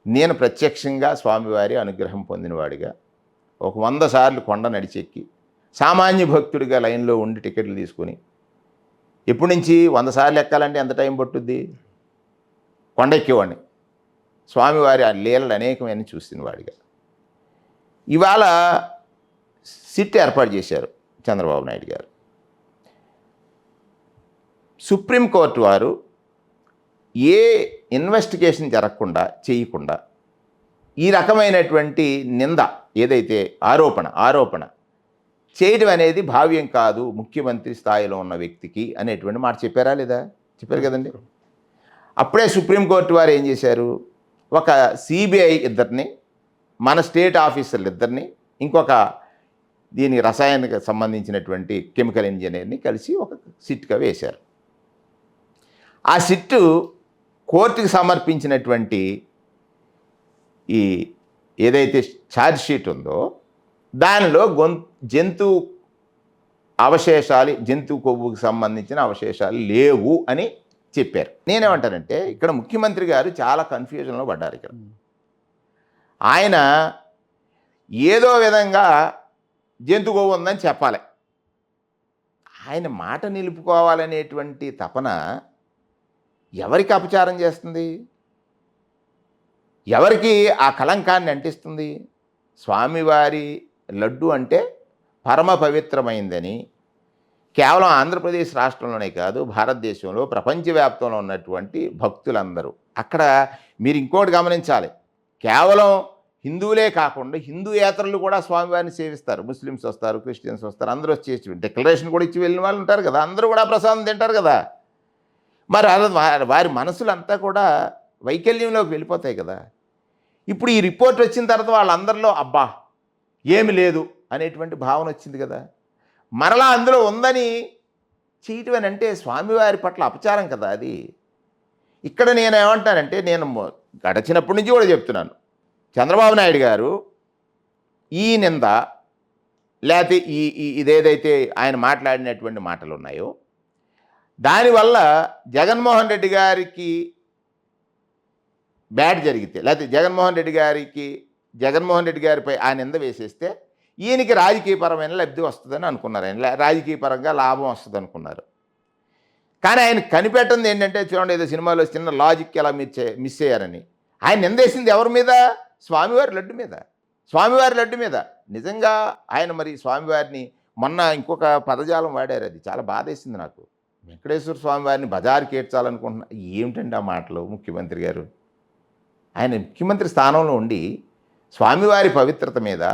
నేను ప్రత్యక్షంగా స్వామివారి అనుగ్రహం పొందినవాడిగా ఒక 100 సార్లు కొండ నడిచెక్కి సామాన్య భక్తుడిగా లైన్లో ఉండి టికెట్లు తీసుకుని, ఎప్పటి నుంచి 100 సార్లు ఎక్కాలంటే ఎంత టైం పట్టుద్ది? కొండ ఎక్కేవాడిని. స్వామివారి ఆ లీలలు అనేకమైన చూసిన వాడిగా ఇవాళ సిట్ ఏర్పాటు చేశారు చంద్రబాబు నాయుడు గారు. సుప్రీంకోర్టు వారు ఏ ఇన్వెస్టిగేషన్ జరగకుండా చేయకుండా ఈ రకమైనటువంటి నింద ఏదైతే ఆరోపణ చేయడం అనేది భావ్యం కాదు ముఖ్యమంత్రి స్థాయిలో ఉన్న వ్యక్తికి అనేటువంటి మాట చెప్పారా లేదా? చెప్పారు కదండి. అప్పుడే సుప్రీంకోర్టు వారు ఏం చేశారు, ఒక సిబిఐ ఇద్దరిని, మన స్టేట్ ఆఫీసర్లు ఇద్దరిని, ఇంకొక దీనికి రసాయనకు సంబంధించినటువంటి కెమికల్ ఇంజనీర్ని కలిసి ఒక సిట్గా వేశారు. ఆ సిట్టు కోర్టుకి సమర్పించినటువంటి ఈ ఏదైతే ఛార్జ్ షీట్ ఉందో దానిలో జంతు కొవ్వుకి సంబంధించిన అవశేషాలు లేవు అని చెప్పారు. నేనేమంటానంటే ఇక్కడ ముఖ్యమంత్రి గారు చాలా కన్ఫ్యూజన్లో పడ్డారు. ఇక్కడ ఆయన ఏదో విధంగా జంతు కొవ్వు ఉందని చెప్పాలి, ఆయన మాట నిలుపుకోవాలనేటువంటి తపన ఎవరికి అపచారం చేస్తుంది, ఎవరికి ఆ కళంకాన్ని అంటిస్తుంది? స్వామివారి లడ్డు అంటే పరమ పవిత్రమైందని కేవలం ఆంధ్రప్రదేశ్ రాష్ట్రంలోనే కాదు భారతదేశంలో ప్రపంచవ్యాప్తంలో ఉన్నటువంటి భక్తులందరూ. అక్కడ మీరు ఇంకోటి గమనించాలి, కేవలం హిందువులే కాకుండా హిందూయేతరులు కూడా స్వామివారిని సేవిస్తారు. ముస్లిమ్స్ వస్తారు, క్రిస్టియన్స్ వస్తారు, అందరూ వచ్చి డిక్లరేషన్ కూడా ఇచ్చి వెళ్ళిన వాళ్ళు ఉంటారు కదా, అందరూ కూడా ప్రసాదం తింటారు కదా. మరి వారి మనసులంతా కూడా వైకల్యంలోకి వెళ్ళిపోతాయి కదా. ఇప్పుడు ఈ రిపోర్ట్ వచ్చిన తర్వాత వాళ్ళందరిలో అబ్బా ఏమి లేదు అనేటువంటి భావన వచ్చింది కదా. మరలా అందులో ఉందని చేయటం అని అంటే స్వామివారి పట్ల అపచారం కదా అది. ఇక్కడ నేను ఏమంటానంటే, నేను గడిచినప్పటి నుంచి కూడా చెప్తున్నాను, చంద్రబాబు నాయుడు గారు ఈ నింద లేకపోతే ఇదేదైతే ఆయన మాట్లాడినటువంటి మాటలు ఉన్నాయో దానివల్ల జగన్మోహన్ రెడ్డి గారికి బ్యాడ్ జరిగితే, లేకపోతే జగన్మోహన్ రెడ్డి గారిపై ఆ నింద వేసేస్తే ఈయనకి రాజకీయపరమైన లబ్ధి వస్తుందని అనుకున్నారు. ఆయన రాజకీయపరంగా లాభం వస్తుంది అనుకున్నారు. కానీ ఆయన కనిపెట్టింది ఏంటంటే, చూడండి, ఏదో సినిమాలో చిన్న లాజిక్ ఎలా మిస్ అయ్యారని. ఆయన నిందేసింది ఎవరి మీద? స్వామివారి లడ్డు మీద. నిజంగా ఆయన మరి స్వామివారిని మొన్న ఇంకొక పదజాలం వాడారు, అది చాలా బాధేసింది నాకు. వెంకటేశ్వర స్వామివారిని బజారుకి ఏడ్చాలనుకుంటున్నా. ఏమిటండి ఆ మాటలు? ముఖ్యమంత్రి గారు, ఆయన ముఖ్యమంత్రి స్థానంలో ఉండి స్వామివారి పవిత్రత మీద,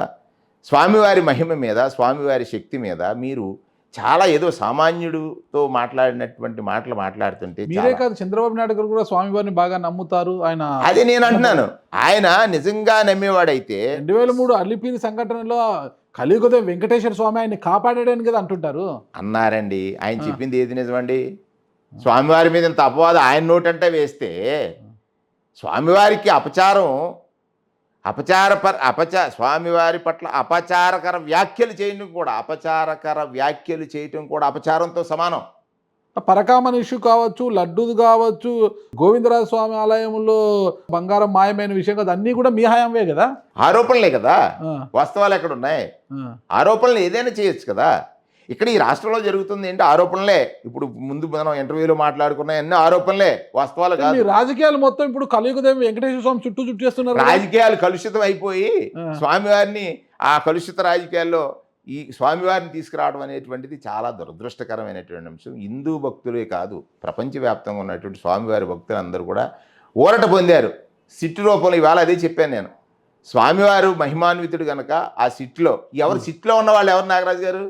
స్వామివారి మహిమ మీద, స్వామివారి శక్తి మీద మీరు చాలా ఏదో సామాన్యుడితో మాట్లాడినటువంటి మాటలు మాట్లాడుతుంటే, మీరే కాదు చంద్రబాబు నాయుడు గారు కూడా స్వామివారిని బాగా నమ్ముతారు. ఆయన అదే నేను అంటున్నాను, ఆయన నిజంగా నమ్మేవాడైతే 2003 అల్లిపిరి సంఘటనలో కలియుగదే వెంకటేశ్వర స్వామి ఆయన్ని కాపాడాడని కదా అంటుంటారు. అన్నారండి. ఆయన చెప్పింది ఏది నిజమండి? స్వామివారి మీద ఇంత అపవాదం ఆయన నోటంటే వేస్తే స్వామివారికి స్వామివారి పట్ల అపచారకర వ్యాఖ్యలు చేయటం కూడా అపచారంతో సమానం. పరకామణి ఇష్యూ కావచ్చు, లడ్డూది కావచ్చు, గోవిందరాజ స్వామి ఆలయంలో బంగారం మాయమైన విషయం కదా, అన్నీ కూడా మీ హయాంవే కదా. ఆరోపణలే కదా, వాస్తవాలు ఎక్కడ ఉన్నాయి? ఆరోపణలు ఏదైనా చేయొచ్చు కదా. ఇక్కడ ఈ రాష్ట్రంలో జరుగుతుంది ఏంటి? ఆరోపణలే. ఇప్పుడు ముందు మనం ఇంటర్వ్యూలో మాట్లాడుకున్న అన్ని ఆరోపణలే, వాస్తవాలు కాదు. రాజకీయాలు మొత్తం ఇప్పుడు కలియుగదేవి వెంకటేశ్వర స్వామి చుట్టూ చేస్తున్నారు. రాజకీయాలు కలుషితం అయిపోయి స్వామివారిని ఆ కలుషిత రాజకీయాల్లో ఈ స్వామివారిని తీసుకురావడం అనేటువంటిది చాలా దురదృష్టకరమైనటువంటి అంశం. హిందూ భక్తులే కాదు, ప్రపంచవ్యాప్తంగా ఉన్నటువంటి స్వామివారి భక్తులు అందరూ కూడా ఊరట పొందారు సిట్టు రూపంలో. ఇవాళ అదే చెప్పాను నేను. స్వామివారు మహిమాన్వితుడు కనుక ఆ సిట్లో ఉన్న వాళ్ళు ఎవరు? నాగరాజు గారు,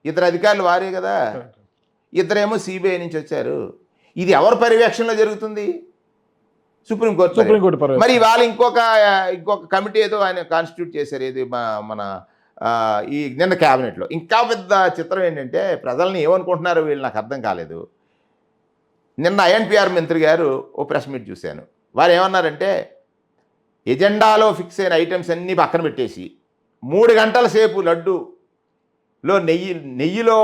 ఇద్దరు అధికారులు వారే కదా. ఇద్దరేమో సిబిఐ నుంచి వచ్చారు. ఇది ఎవరి పర్యవేక్షణలో జరుగుతుంది? సుప్రీంకోర్టు. మరి ఇవాళ ఇంకొక కమిటీ ఏదో ఆయన కాన్స్టిట్యూట్ చేశారు, ఏది మన ఈ నిన్న క్యాబినెట్లో. ఇంకా పెద్ద చిత్రం ఏంటంటే, ప్రజల్ని ఏమనుకుంటున్నారు వీళ్ళు నాకు అర్థం కాలేదు. నిన్న ఐఎన్పిఆర్ మంత్రి గారు ఓ ప్రెస్ మీట్ చూశాను. వారు ఏమన్నారంటే, ఎజెండాలో ఫిక్స్ అయిన ఐటమ్స్ అన్నీ పక్కన పెట్టేసి 3 గంటల సేపు లడ్డూలో నెయ్యిలో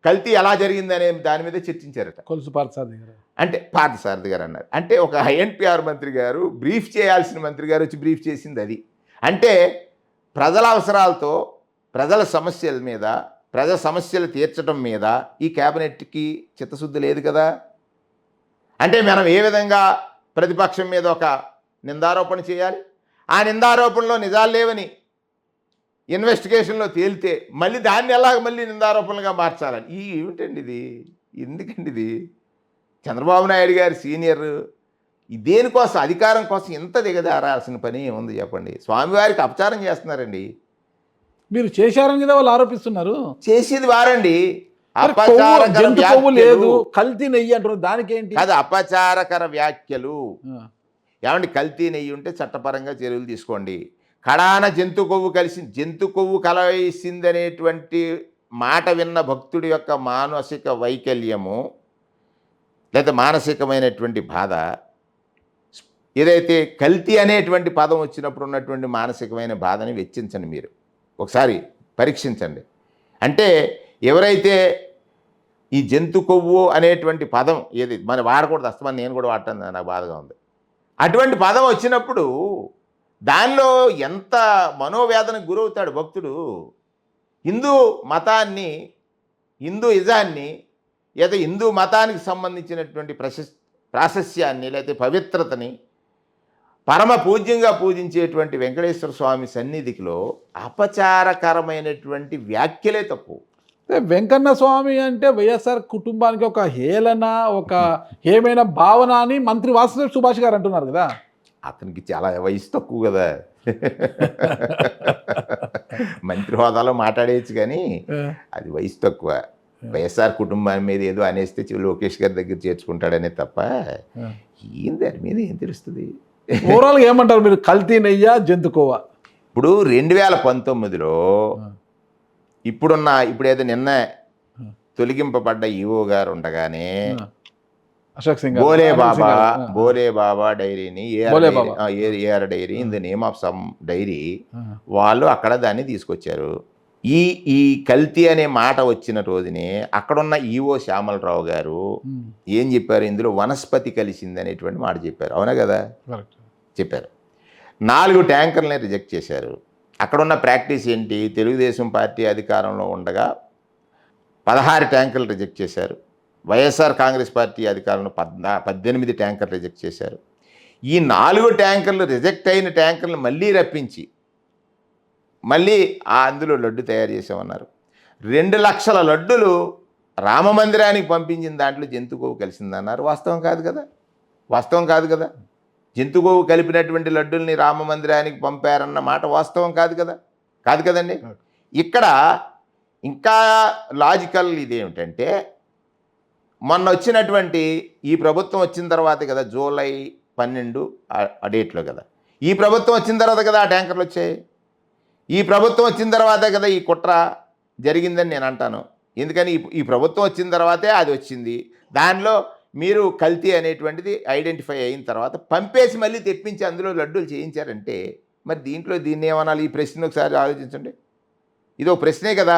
కల్తీ ఎలా జరిగిందనే దాని మీద చర్చించారట. కొలుసు పార్థసారథి గారు అన్నారు. అంటే ఒక ఐఎన్పిఆర్ మంత్రి గారు, బ్రీఫ్ చేయాల్సిన మంత్రి గారు వచ్చి బ్రీఫ్ చేసింది అది. అంటే ప్రజల అవసరాలతో, ప్రజల సమస్యల మీద, ప్రజల సమస్యలు తీర్చడం మీద ఈ క్యాబినెట్కి చిత్తశుద్ధి లేదు కదా. అంటే మనం ఏ విధంగా ప్రతిపక్షం మీద ఒక నిందారోపణ చేయాలి, ఆ నిందారోపణలో నిజాలు లేవని ఇన్వెస్టిగేషన్లో తేలితే మళ్ళీ దాన్ని ఎలాగ మళ్ళీ నిందారోపణలుగా మార్చాలని. ఏమిటండి ఇది? ఎందుకండి ఇది? చంద్రబాబు నాయుడు గారి సీనియర్ దేనికోసం, అధికారం కోసం ఎంత దిగజారాల్సిన పని ఏముంది చెప్పండి? స్వామివారికి అపచారం చేస్తున్నారండి. మీరు చేశారని కదా వాళ్ళు ఆరోపిస్తున్నారు. చేసేది వారండి. లేదు, కల్తీ నెయ్యి అంటున్నారు, దానికి ఏంటి? అది అపచారకర వ్యాఖ్యలు. ఏమండి, కల్తీ నెయ్యి ఉంటే చట్టపరంగా చర్యలు తీసుకోండి. కడాన జంతు కొవ్వు కలవేసిందనేటువంటి మాట విన్న భక్తుడి యొక్క మానసిక వైకల్యము లేదా మానసికమైనటువంటి బాధ, ఏదైతే కల్తీ అనేటువంటి పదం వచ్చినప్పుడు ఉన్నటువంటి మానసికమైన బాధని వెచ్చించండి. మీరు ఒకసారి పరీక్షించండి. అంటే ఎవరైతే ఈ జంతు కొవ్వు అనేటువంటి పదం ఏది మన వాడకూడదు, అస్తమాన్ని నేను కూడా వాడటాను, నాకు బాధగా ఉంది. అటువంటి పదం వచ్చినప్పుడు దానిలో ఎంత మనోవేదనకు గురవుతాడు భక్తుడు. హిందూ మతాన్ని, హిందూయిజాన్ని, లేదా హిందూ మతానికి సంబంధించినటువంటి ప్రాశస్యాన్ని లేకపోతే పవిత్రతని పరమ పూజ్యంగా పూజించేటువంటి వెంకటేశ్వర స్వామి సన్నిధిలో అపచారకరమైనటువంటి వ్యాఖ్యలే తప్పు. వెంకన్న స్వామి అంటే వైఎస్ఆర్ కుటుంబానికి ఒక హేళన, ఒక హేమైన భావన అని మంత్రి వాసుదేవ్ సుభాష్ గారు అంటున్నారు కదా. అతనికి చాలా వయసు తక్కువ కదా, మంత్రి హోదాలో మాట్లాడేయచ్చు, కానీ అది వయసు తక్కువ. వైఎస్ఆర్ కుటుంబం మీద ఏదో అనేస్తే లోకేష్ గారి దగ్గర చేర్చుకుంటాడనే తప్ప ఏం దాని మీద ఏం తెలుస్తుంది? ఓవరాల్గా ఏమంటారు మీరు? కల్తీ నెయ్య, జంతుకోవా? ఇప్పుడు 2019లో ఇప్పుడు ఏదో నిన్న తొలగింపబడ్డ ఈఓ గారు ఉండగానే అశోక్ సింగ్ బోలే బాబా డైరీని, AR dairy in the name of some dairy, వాళ్ళు అక్కడ దాన్ని తీసుకొచ్చారు. ఈ కల్తీ అనే మాట వచ్చిన రోజునే అక్కడున్న ఈఓ శ్యామలరావు గారు ఏం చెప్పారు? ఇందులో వనస్పతి కలిసింది అనేటువంటి మాట చెప్పారు. అవునా కదా? చెప్పారు. 4 ట్యాంకర్లని రిజెక్ట్ చేశారు. అక్కడున్న ప్రాక్టీస్ ఏంటి? తెలుగుదేశం పార్టీ అధికారంలో ఉండగా 16 ట్యాంకర్లు రిజెక్ట్ చేశారు. వైఎస్ఆర్ కాంగ్రెస్ పార్టీ అధికారంలో 18 ట్యాంకర్లు రిజెక్ట్ చేశారు. ఈ 4 ట్యాంకర్లు రిజెక్ట్ అయిన ట్యాంకర్లు మళ్ళీ రప్పించి మళ్ళీ అందులో లడ్డు తయారు చేసామన్నారు. 2 లక్షల లడ్డులు రామ మందిరానికి పంపించిన దాంట్లో జంతుగోవు కలిసిందన్నారు. వాస్తవం కాదు కదా, వాస్తవం కాదు కదా. జంతుగోవు కలిపినటువంటి లడ్డుల్ని రామ మందిరానికి పంపారన్న మాట వాస్తవం కాదు కదా, కాదు కదండి. ఇక్కడ ఇంకా లాజికల్ ఇదేమిటంటే, మొన్న వచ్చినటువంటి ఈ ప్రభుత్వం వచ్చిన తర్వాతే కదా, జూలై 12 ఆ డేట్లో కదా, ఈ ప్రభుత్వం వచ్చిన తర్వాత కదా ఆ ట్యాంకర్లు వచ్చాయి. ఈ ప్రభుత్వం వచ్చిన తర్వాతే కదా ఈ కుట్ర జరిగిందని నేను అంటాను. ఎందుకని ఈ ప్రభుత్వం వచ్చిన తర్వాతే అది వచ్చింది. దానిలో మీరు కల్తీ అనేటువంటిది ఐడెంటిఫై అయిన తర్వాత పంపేసి మళ్ళీ తెప్పించి అందులో లడ్డూలు చేయించారంటే మరి దీన్ని ఏమనాలి? ఈ ప్రశ్న ఒకసారి ఆలోచించండి. ఇది ఒక ప్రశ్నే కదా,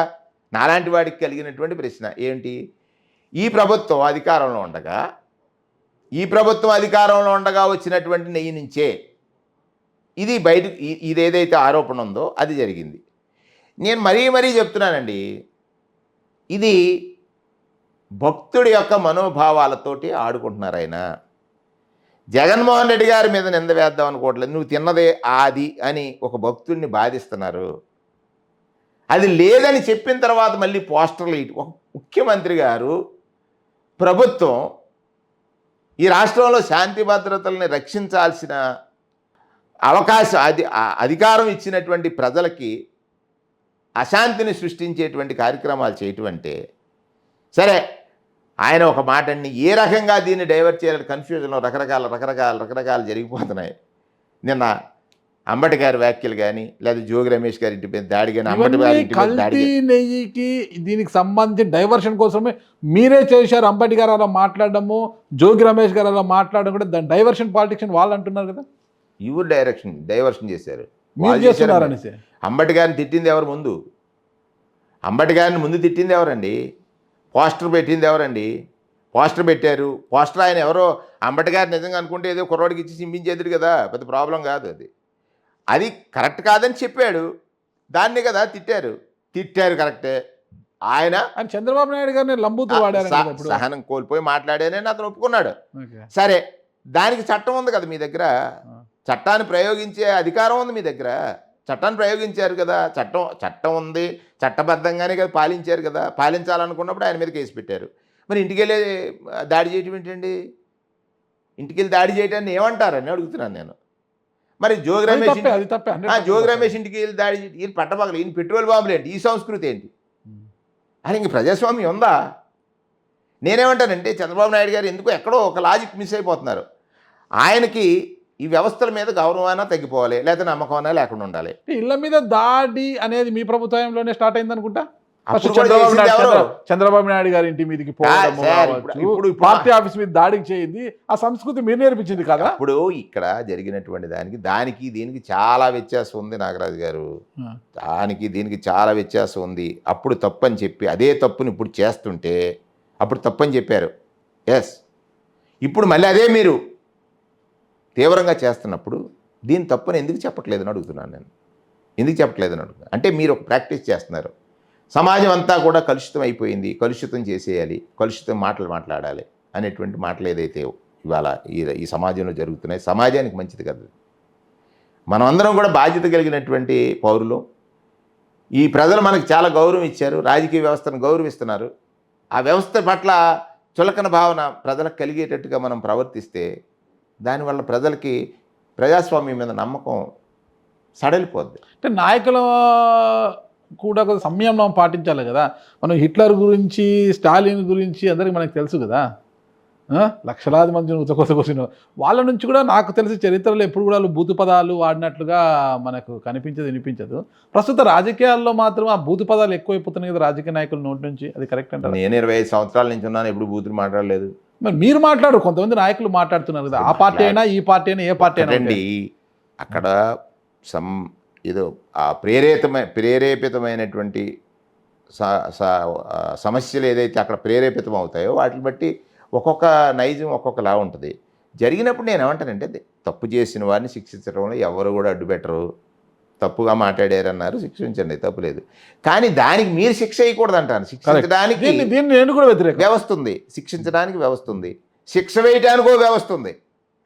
నాలాంటి వాడికి కలిగినటువంటి ప్రశ్న ఏంటి? ఈ ప్రభుత్వం అధికారంలో ఉండగా వచ్చినటువంటి నెయ్యి నుంచే ఇది బయట ఇదేదైతే ఆరోపణ ఉందో అది జరిగింది. నేను మరీ చెప్తున్నానండి, ఇది భక్తుడి యొక్క మనోభావాలతోటి ఆడుకుంటున్నారు ఆయన. జగన్మోహన్ రెడ్డి గారి మీద నింద వేద్దాం అనుకోవట్లేదు. నువ్వు తిన్నదే ఆది అని ఒక భక్తుడిని బాధిస్తున్నారు. అది లేదని చెప్పిన తర్వాత మళ్ళీ పోస్టర్లు ఒక ముఖ్యమంత్రి గారు, ప్రభుత్వం ఈ రాష్ట్రంలో శాంతి భద్రతల్ని రక్షించాల్సిన అధికారం ఇచ్చినటువంటి ప్రజలకి అశాంతిని సృష్టించేటువంటి కార్యక్రమాలు చేయటం అంటే, సరే ఆయన ఒక మాటని ఏ రకంగా దీన్ని డైవర్ట్ చేయాలని కన్ఫ్యూజన్లో రకరకాలు జరిగిపోతున్నాయి. నిన్న అంబటి గారి వ్యాఖ్యలు కానీ, లేదా జోగి రమేష్ గారి ఇంటి మీద దాడి కానీ, అంబటి గారి ఇంటి మీద దాడి, నెయ్యికి దీనికి సంబంధించిన డైవర్షన్ కోసమే మీరే చేశారు. అంబటి గారు అలా మాట్లాడడము, జోగి రమేష్ గారు అలా మాట్లాడడం కూడా దాని డైవర్షన్ పాలిటిక్స్ వాళ్ళు అంటున్నారు కదా. ఇవ్వరు డైవర్షన్ చేశారు. అంబటి గారిని తిట్టింది ఎవరు ముందు? అంబటి గారిని ముందు తిట్టింది ఎవరండి? పోస్టర్ పెట్టింది ఎవరండి? పోస్టర్ పెట్టారు. పోస్టర్ ఆయన ఎవరో అంబటి గారు నిజంగా అనుకుంటే ఏదో కుర్రోడికి ఇచ్చి చింపించేది కదా, పెద్ద ప్రాబ్లం కాదు. అది కరెక్ట్ కాదని చెప్పాడు, దాన్ని కదా తిట్టారు కరెక్టే. ఆయన చంద్రబాబు నాయుడు గారిని లంబూతు వాడారు, సహనం కోల్పోయి మాట్లాడానని అతను ఒప్పుకున్నాడు. సరే, దానికి చట్టం ఉంది కదా మీ దగ్గర, చట్టాన్ని ప్రయోగించే అధికారం ఉంది మీ దగ్గర. చట్టాన్ని ప్రయోగించారు కదా, చట్టం ఉంది, చట్టబద్ధంగానే కదా పాలించారు కదా. పాలించాలనుకున్నప్పుడు ఆయన మీద కేసు పెట్టారు. మరి ఇంటికెళ్ళి దాడి చేయటం ఏంటండి? ఇంటికెళ్ళి దాడి చేయటాన్ని ఏమంటారని అడుగుతున్నాను నేను. మరి జోగి రమేష్ ఇంటికి వెళ్ళి దాడి ఈయన పట్టపగలు, ఈయన పెట్రోల్ బాంబులు ఏంటి? ఈ సంస్కృతి ఏంటి? అని ఇంక ప్రజాస్వామ్యం ఉందా? నేనేమంటానంటే, చంద్రబాబు నాయుడు గారు ఎందుకు ఎక్కడో ఒక లాజిక్ మిస్ అయిపోతున్నారు. ఆయనకి ఈ వ్యవస్థల మీద గౌరవాన తగ్గిపోవాలి, లేదా నమ్మకం లేకుండా ఉండాలి. ఇళ్ల మీద దాడి అనేది మీ ప్రభుత్వంలోనే స్టార్ట్ అయింది అనుకుంటా. చంద్రబాబు నాయుడు గారి ఇంటి మీదకి పార్టీ ఆఫీస్ మీద దాడికి చేయింది ఆ సంస్కృతి మీరు నేర్పించింది కదా. ఇప్పుడు ఇక్కడ జరిగినటువంటి దానికి దీనికి చాలా వ్యత్యాసం ఉంది నాగరాజు గారు. దానికి దీనికి చాలా వ్యత్యాసం ఉంది. అప్పుడు తప్పని చెప్పి అదే తప్పుని ఇప్పుడు చేస్తుంటే అప్పుడు తప్పని చెప్పారు. ఎస్, ఇప్పుడు మళ్ళీ అదే మీరు తీవ్రంగా చేస్తున్నప్పుడు దీని తప్పని ఎందుకు చెప్పట్లేదని అడుగుతున్నాను నేను. ఎందుకు చెప్పట్లేదని అడుగుతున్నాను అంటే, మీరు ఒక ప్రాక్టీస్ చేస్తున్నారు. సమాజం అంతా కూడా కలుషితం అయిపోయింది, కలుషితం చేసేయాలి, కలుషితం మాట్లాడాలి అనేటువంటి మాటలు ఏదైతే ఇవాళ ఈ సమాజంలో జరుగుతున్నాయి, సమాజానికి మంచిది కదా. మనం అందరం కూడా బాధ్యత కలిగినటువంటి పౌరులు. ఈ ప్రజలు మనకు చాలా గౌరవం ఇచ్చారు, రాజకీయ వ్యవస్థను గౌరవిస్తున్నారు. ఆ వ్యవస్థ పట్ల చులకన భావన ప్రజలకు కలిగేటట్టుగా మనం ప్రవర్తిస్తే దానివల్ల ప్రజలకి ప్రజాస్వామ్యం మీద నమ్మకం సడలిపోద్ది. అంటే నాయకుల కూడా కొంచెం సంయమనం పాటించాలి కదా. మనం హిట్లర్ గురించి, స్టాలిన్ గురించి అందరికీ మనకు తెలుసు కదా. లక్షలాది మంది ఉతకొసకొసిన వాళ్ళ నుంచి కూడా నాకు తెలిసి చరిత్రలో ఎప్పుడు కూడా బూతు పదాలు వాడినట్లుగా మనకు కనిపించదు, వినిపించదు. ప్రస్తుత రాజకీయాల్లో మాత్రం ఆ బూతు పదాలు ఎక్కువైపోతున్నాయి కదా రాజకీయ నాయకుల నోటి నుంచి. అది కరెక్ట్ అంటారు? నేను 25 సంవత్సరాల నుంచి ఉన్నాను, ఎప్పుడు బూతులు మాట్లాడలేదు. మరి మీరు మాట్లాడు, కొంతమంది నాయకులు మాట్లాడుతున్నారు కదా. ఆ పార్టీ అయినా ఈ పార్టీ అయినా ఏ పార్టీ అయినా అండి, అక్కడ ఏదో ఆ ప్రేరేపితమైనటువంటి సమస్యలు ఏదైతే అక్కడ ప్రేరేపితం అవుతాయో వాటిని బట్టి ఒక్కొక్క నైజం ఒక్కొక్కలా ఉంటుంది. జరిగినప్పుడు నేను ఏమంటానంటే తప్పు చేసిన వారిని శిక్షించడంలో ఎవరు కూడా అడ్డుపెట్టరు. తప్పుగా మాట్లాడారన్నారు, శిక్షించండి, తప్పులేదు. కానీ దానికి మీరు శిక్ష వేయకూడదు అంటాను. శిక్షించడానికి దీన్ని నేను కూడా వ్యతిరేకం. వ్యవస్థ ఉంది, శిక్షించడానికి వ్యవస్థ ఉంది, శిక్ష వేయడానికో వ్యవస్థ ఉంది.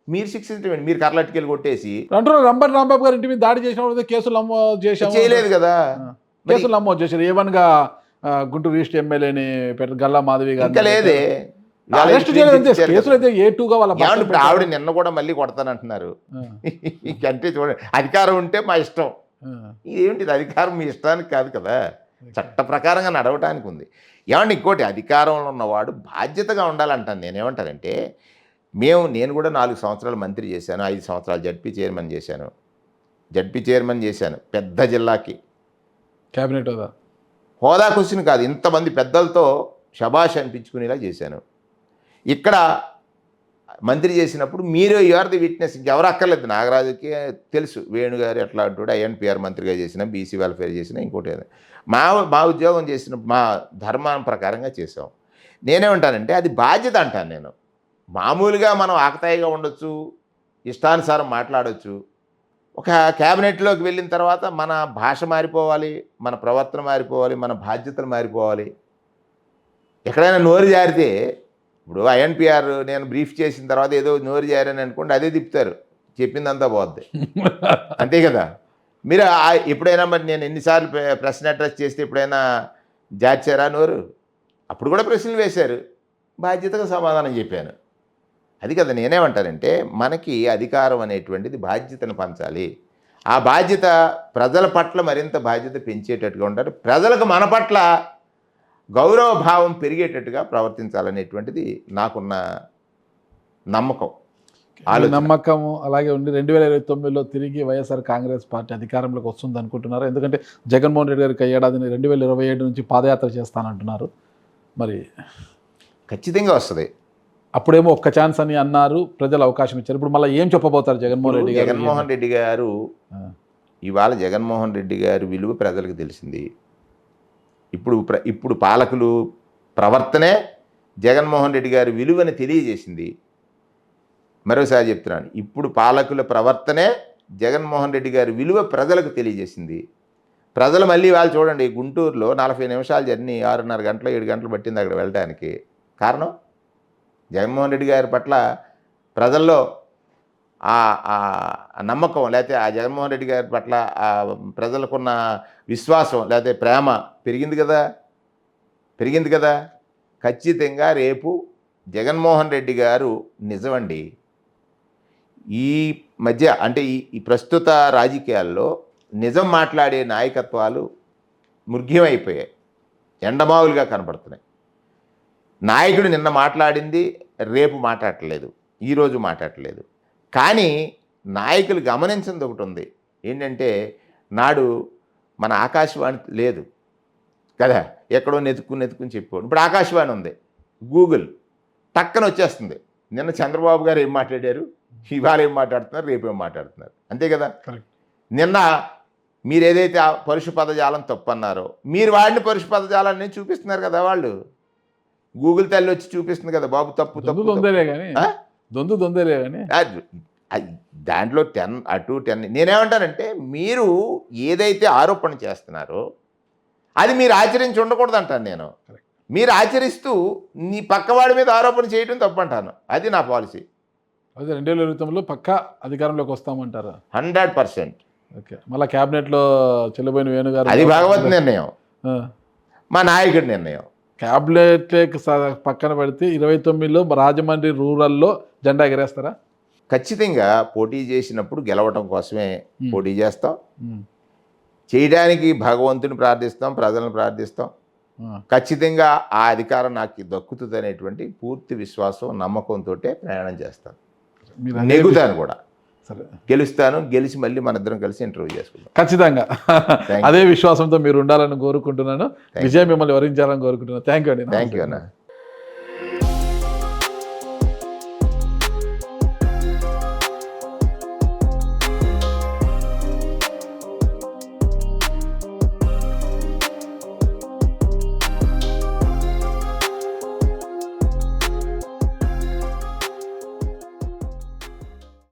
మీరు శిక్షించండి, మీరు కర్లట్టుకెళ్ళి కొట్టేసి అంటున్నారు రంబర్ రాంబాబు గారి ఇంటి మీద దాడి చేసినప్పుడు కేసులు నమోదు చేశాము, చేయలేదు కదా. కేసులు నమోదు చేశారు. ఏవన్గా గుంటూరు ఈస్ట్ ఎమ్మెల్యేని గల్లా మాధవి గారు ఇంకా లేదే, అరెస్ట్ చేయలేదు. కేసులు అయితే ఏ2గా వాళ్ళ ఇప్పుడు ఆవిడ నిన్న కూడా మళ్ళీ కొడతానంటున్నారు. అంటే చూడండి, అధికారం ఉంటే మా ఇష్టం. ఏంటిది అధికారం మీ ఇష్టానికి కాదు కదా, చట్ట ప్రకారంగా నడవటానికి ఉంది. ఏమంటే ఇంకోటి, అధికారంలో ఉన్నవాడు బాధ్యతగా ఉండాలంటాను. నేనేమంటానంటే నేను కూడా 4 సంవత్సరాలు మంత్రి చేశాను, 5 సంవత్సరాలు జడ్పీ చైర్మన్ చేశాను. పెద్ద జిల్లాకి క్యాబినెట్ హోదా క్వశ్చన్ కాదు, ఇంతమంది పెద్దలతో శబాష్ అనిపించుకునేలా చేశాను. ఇక్కడ మంత్రి చేసినప్పుడు మీరు యూఆర్ ది విట్నెస్. ఇంకెవరు అక్కర్లేదు, నాగరాజుకి తెలుసు వేణుగారు ఎట్లా అంటాడు. ఐఎన్పిఆర్ మంత్రిగా చేసిన, బీసీ వెల్ఫేర్ చేసిన, ఇంకోటి మా ఉద్యోగం చేసినప్పుడు మా ధర్మం ప్రకారంగా చేసాం. నేనేమంటానంటే అది బాధ్యత అంటాను నేను. మామూలుగా మనం ఆకతాయిగా ఉండొచ్చు, ఇష్టానుసారం మాట్లాడవచ్చు. ఒక క్యాబినెట్లోకి వెళ్ళిన తర్వాత మన భాష మారిపోవాలి, మన ప్రవర్తన మారిపోవాలి, మన బాధ్యతలు మారిపోవాలి. ఎక్కడైనా నోరు జారితే, ఇప్పుడు ఐఎన్పిఆర్ నేను బ్రీఫ్ చేసిన తర్వాత ఏదో నోరు జారని అనుకోండి, అదే తిప్పుతారు, చెప్పిందంతా పోద్ది. అంతే కదా. మీరు ఎప్పుడైనా మరి నేను ఎన్నిసార్లు ప్రశ్న అడ్రస్ చేస్తే ఎప్పుడైనా జార్చారా నోరు? అప్పుడు కూడా ప్రశ్నలు వేశారు, బాధ్యతగా సమాధానం చెప్పాను. అది కదా నేనేమంటానంటే, మనకి అధికారం అనేటువంటిది బాధ్యతను పంచాలి. ఆ బాధ్యత ప్రజల పట్ల మరింత బాధ్యత పెంచేటట్టుగా ఉంటారు. ప్రజలకు మన పట్ల గౌరవ భావం పెరిగేటట్టుగా ప్రవర్తించాలనేటువంటిది నాకున్న నమ్మకం, నమ్మకము. అలాగే ఉండి 2029లో తిరిగి వైఎస్ఆర్ కాంగ్రెస్ పార్టీ అధికారంలోకి వస్తుంది అనుకుంటున్నారు. ఎందుకంటే జగన్మోహన్ రెడ్డి గారికి ఏడాదిని 2027 నుంచి పాదయాత్ర చేస్తానంటున్నారు. మరి ఖచ్చితంగా వస్తుంది. అప్పుడేమో ఒక్క ఛాన్స్ అని అన్నారు, ప్రజలు అవకాశం ఇచ్చారు. ఇప్పుడు మళ్ళీ ఏం చెప్పబోతారు జగన్మోహన్ రెడ్డి గారు? జగన్మోహన్ రెడ్డి గారు ఇవాళ జగన్మోహన్ రెడ్డి గారి విలువ ప్రజలకు తెలిసింది. ఇప్పుడు పాలకులు ప్రవర్తనే జగన్మోహన్ రెడ్డి గారి విలువని తెలియజేసింది. మరోసారి చెప్తున్నాను, ఇప్పుడు పాలకుల ప్రవర్తనే జగన్మోహన్ రెడ్డి గారి విలువ ప్రజలకు తెలియజేసింది. ప్రజలు మళ్ళీ వాళ్ళు చూడండి, గుంటూరులో 40 నిమిషాల జర్నీ 6:30 గంటలు 7 గంటలు పట్టింది అక్కడ వెళ్ళడానికి. కారణం జగన్మోహన్ రెడ్డి గారి పట్ల ప్రజల్లో ఆ నమ్మకం, లేకపోతే ఆ జగన్మోహన్ రెడ్డి గారి పట్ల ఆ ప్రజలకున్న విశ్వాసం, లేకపోతే ప్రేమ పెరిగింది కదా. ఖచ్చితంగా రేపు జగన్మోహన్ రెడ్డి గారు నిజమండి. ఈ మధ్య అంటే ఈ ప్రస్తుత రాజకీయాల్లో నిజం మాట్లాడే నాయకత్వాలు మృగ్యమైపోయాయి, ఎండమావులుగా కనపడుతున్నాయి. నాయకుడు నిన్న మాట్లాడింది రేపు మాట్లాడట్లేదు, ఈరోజు మాట్లాడట్లేదు. కానీ నాయకులు గమనించింది ఒకటి ఉంది, ఏంటంటే నాడు మన ఆకాశవాణి లేదు కదా, ఎక్కడో నెతుక్కుని చెప్పుకోండి. ఇప్పుడు ఆకాశవాణి ఉంది, గూగుల్ టక్కన వచ్చేస్తుంది. నిన్న చంద్రబాబు గారు ఏం మాట్లాడారు, ఇవాళ ఏం మాట్లాడుతున్నారు, రేపు ఏం మాట్లాడుతున్నారు, అంతే కదా. నిన్న మీరు ఏదైతే పరుష పదజాలం తప్పు అన్నారో, మీరు వాడిని పరుష పదజాలాన్ని చూపిస్తున్నారు కదా. వాళ్ళు గూగుల్ తల్లి వచ్చి చూపిస్తుంది కదా, బాబు తప్పు దొందలే కానీ దాంట్లో 10 అటు 10. నేనేమంటానంటే, మీరు ఏదైతే ఆరోపణ చేస్తున్నారో అది మీరు ఆచరించి ఉండకూడదు అంటాను నేను. మీరు ఆచరిస్తూ నీ పక్కవాడి మీద ఆరోపణ చేయడం తప్పు అంటాను. అది నా పాలసీ. అదే 2029లో పక్కా అధికారంలోకి వస్తామంటారా? 100%. ఓకే. మళ్ళీ క్యాబినెట్లో చెల్లబోయిన వేణుగారు, అది భగవత్ నిర్ణయం, మా నాయకుడి నిర్ణయం. క్యాబినెట్ పక్కన పెడితే 29లో రాజమండ్రి రూరల్లో జెండా ఎగరేస్తారా? ఖచ్చితంగా పోటీ చేసినప్పుడు గెలవటం కోసమే పోటీ చేస్తాం. చేయడానికి భగవంతుని ప్రార్థిస్తాం, ప్రజలను ప్రార్థిస్తాం. ఖచ్చితంగా ఆ అధికారం నాకు దక్కుతుంది అనేటువంటి పూర్తి విశ్వాసం, నమ్మకంతో ప్రయాణం చేస్తాను. నెగ్గుతాను కూడా, గెలుస్తాను. గెలిచి మళ్ళీ మన ఇద్దరం కలిసి ఇంటర్వ్యూ చేసుకుంటాం. ఖచ్చితంగా అదే విశ్వాసంతో మీరు ఉండాలని కోరుకుంటున్నాను. విజయం మిమ్మల్ని వరించాలని కోరుకుంటున్నాను. థ్యాంక్ యూ అండి. థ్యాంక్ యూ అన్న.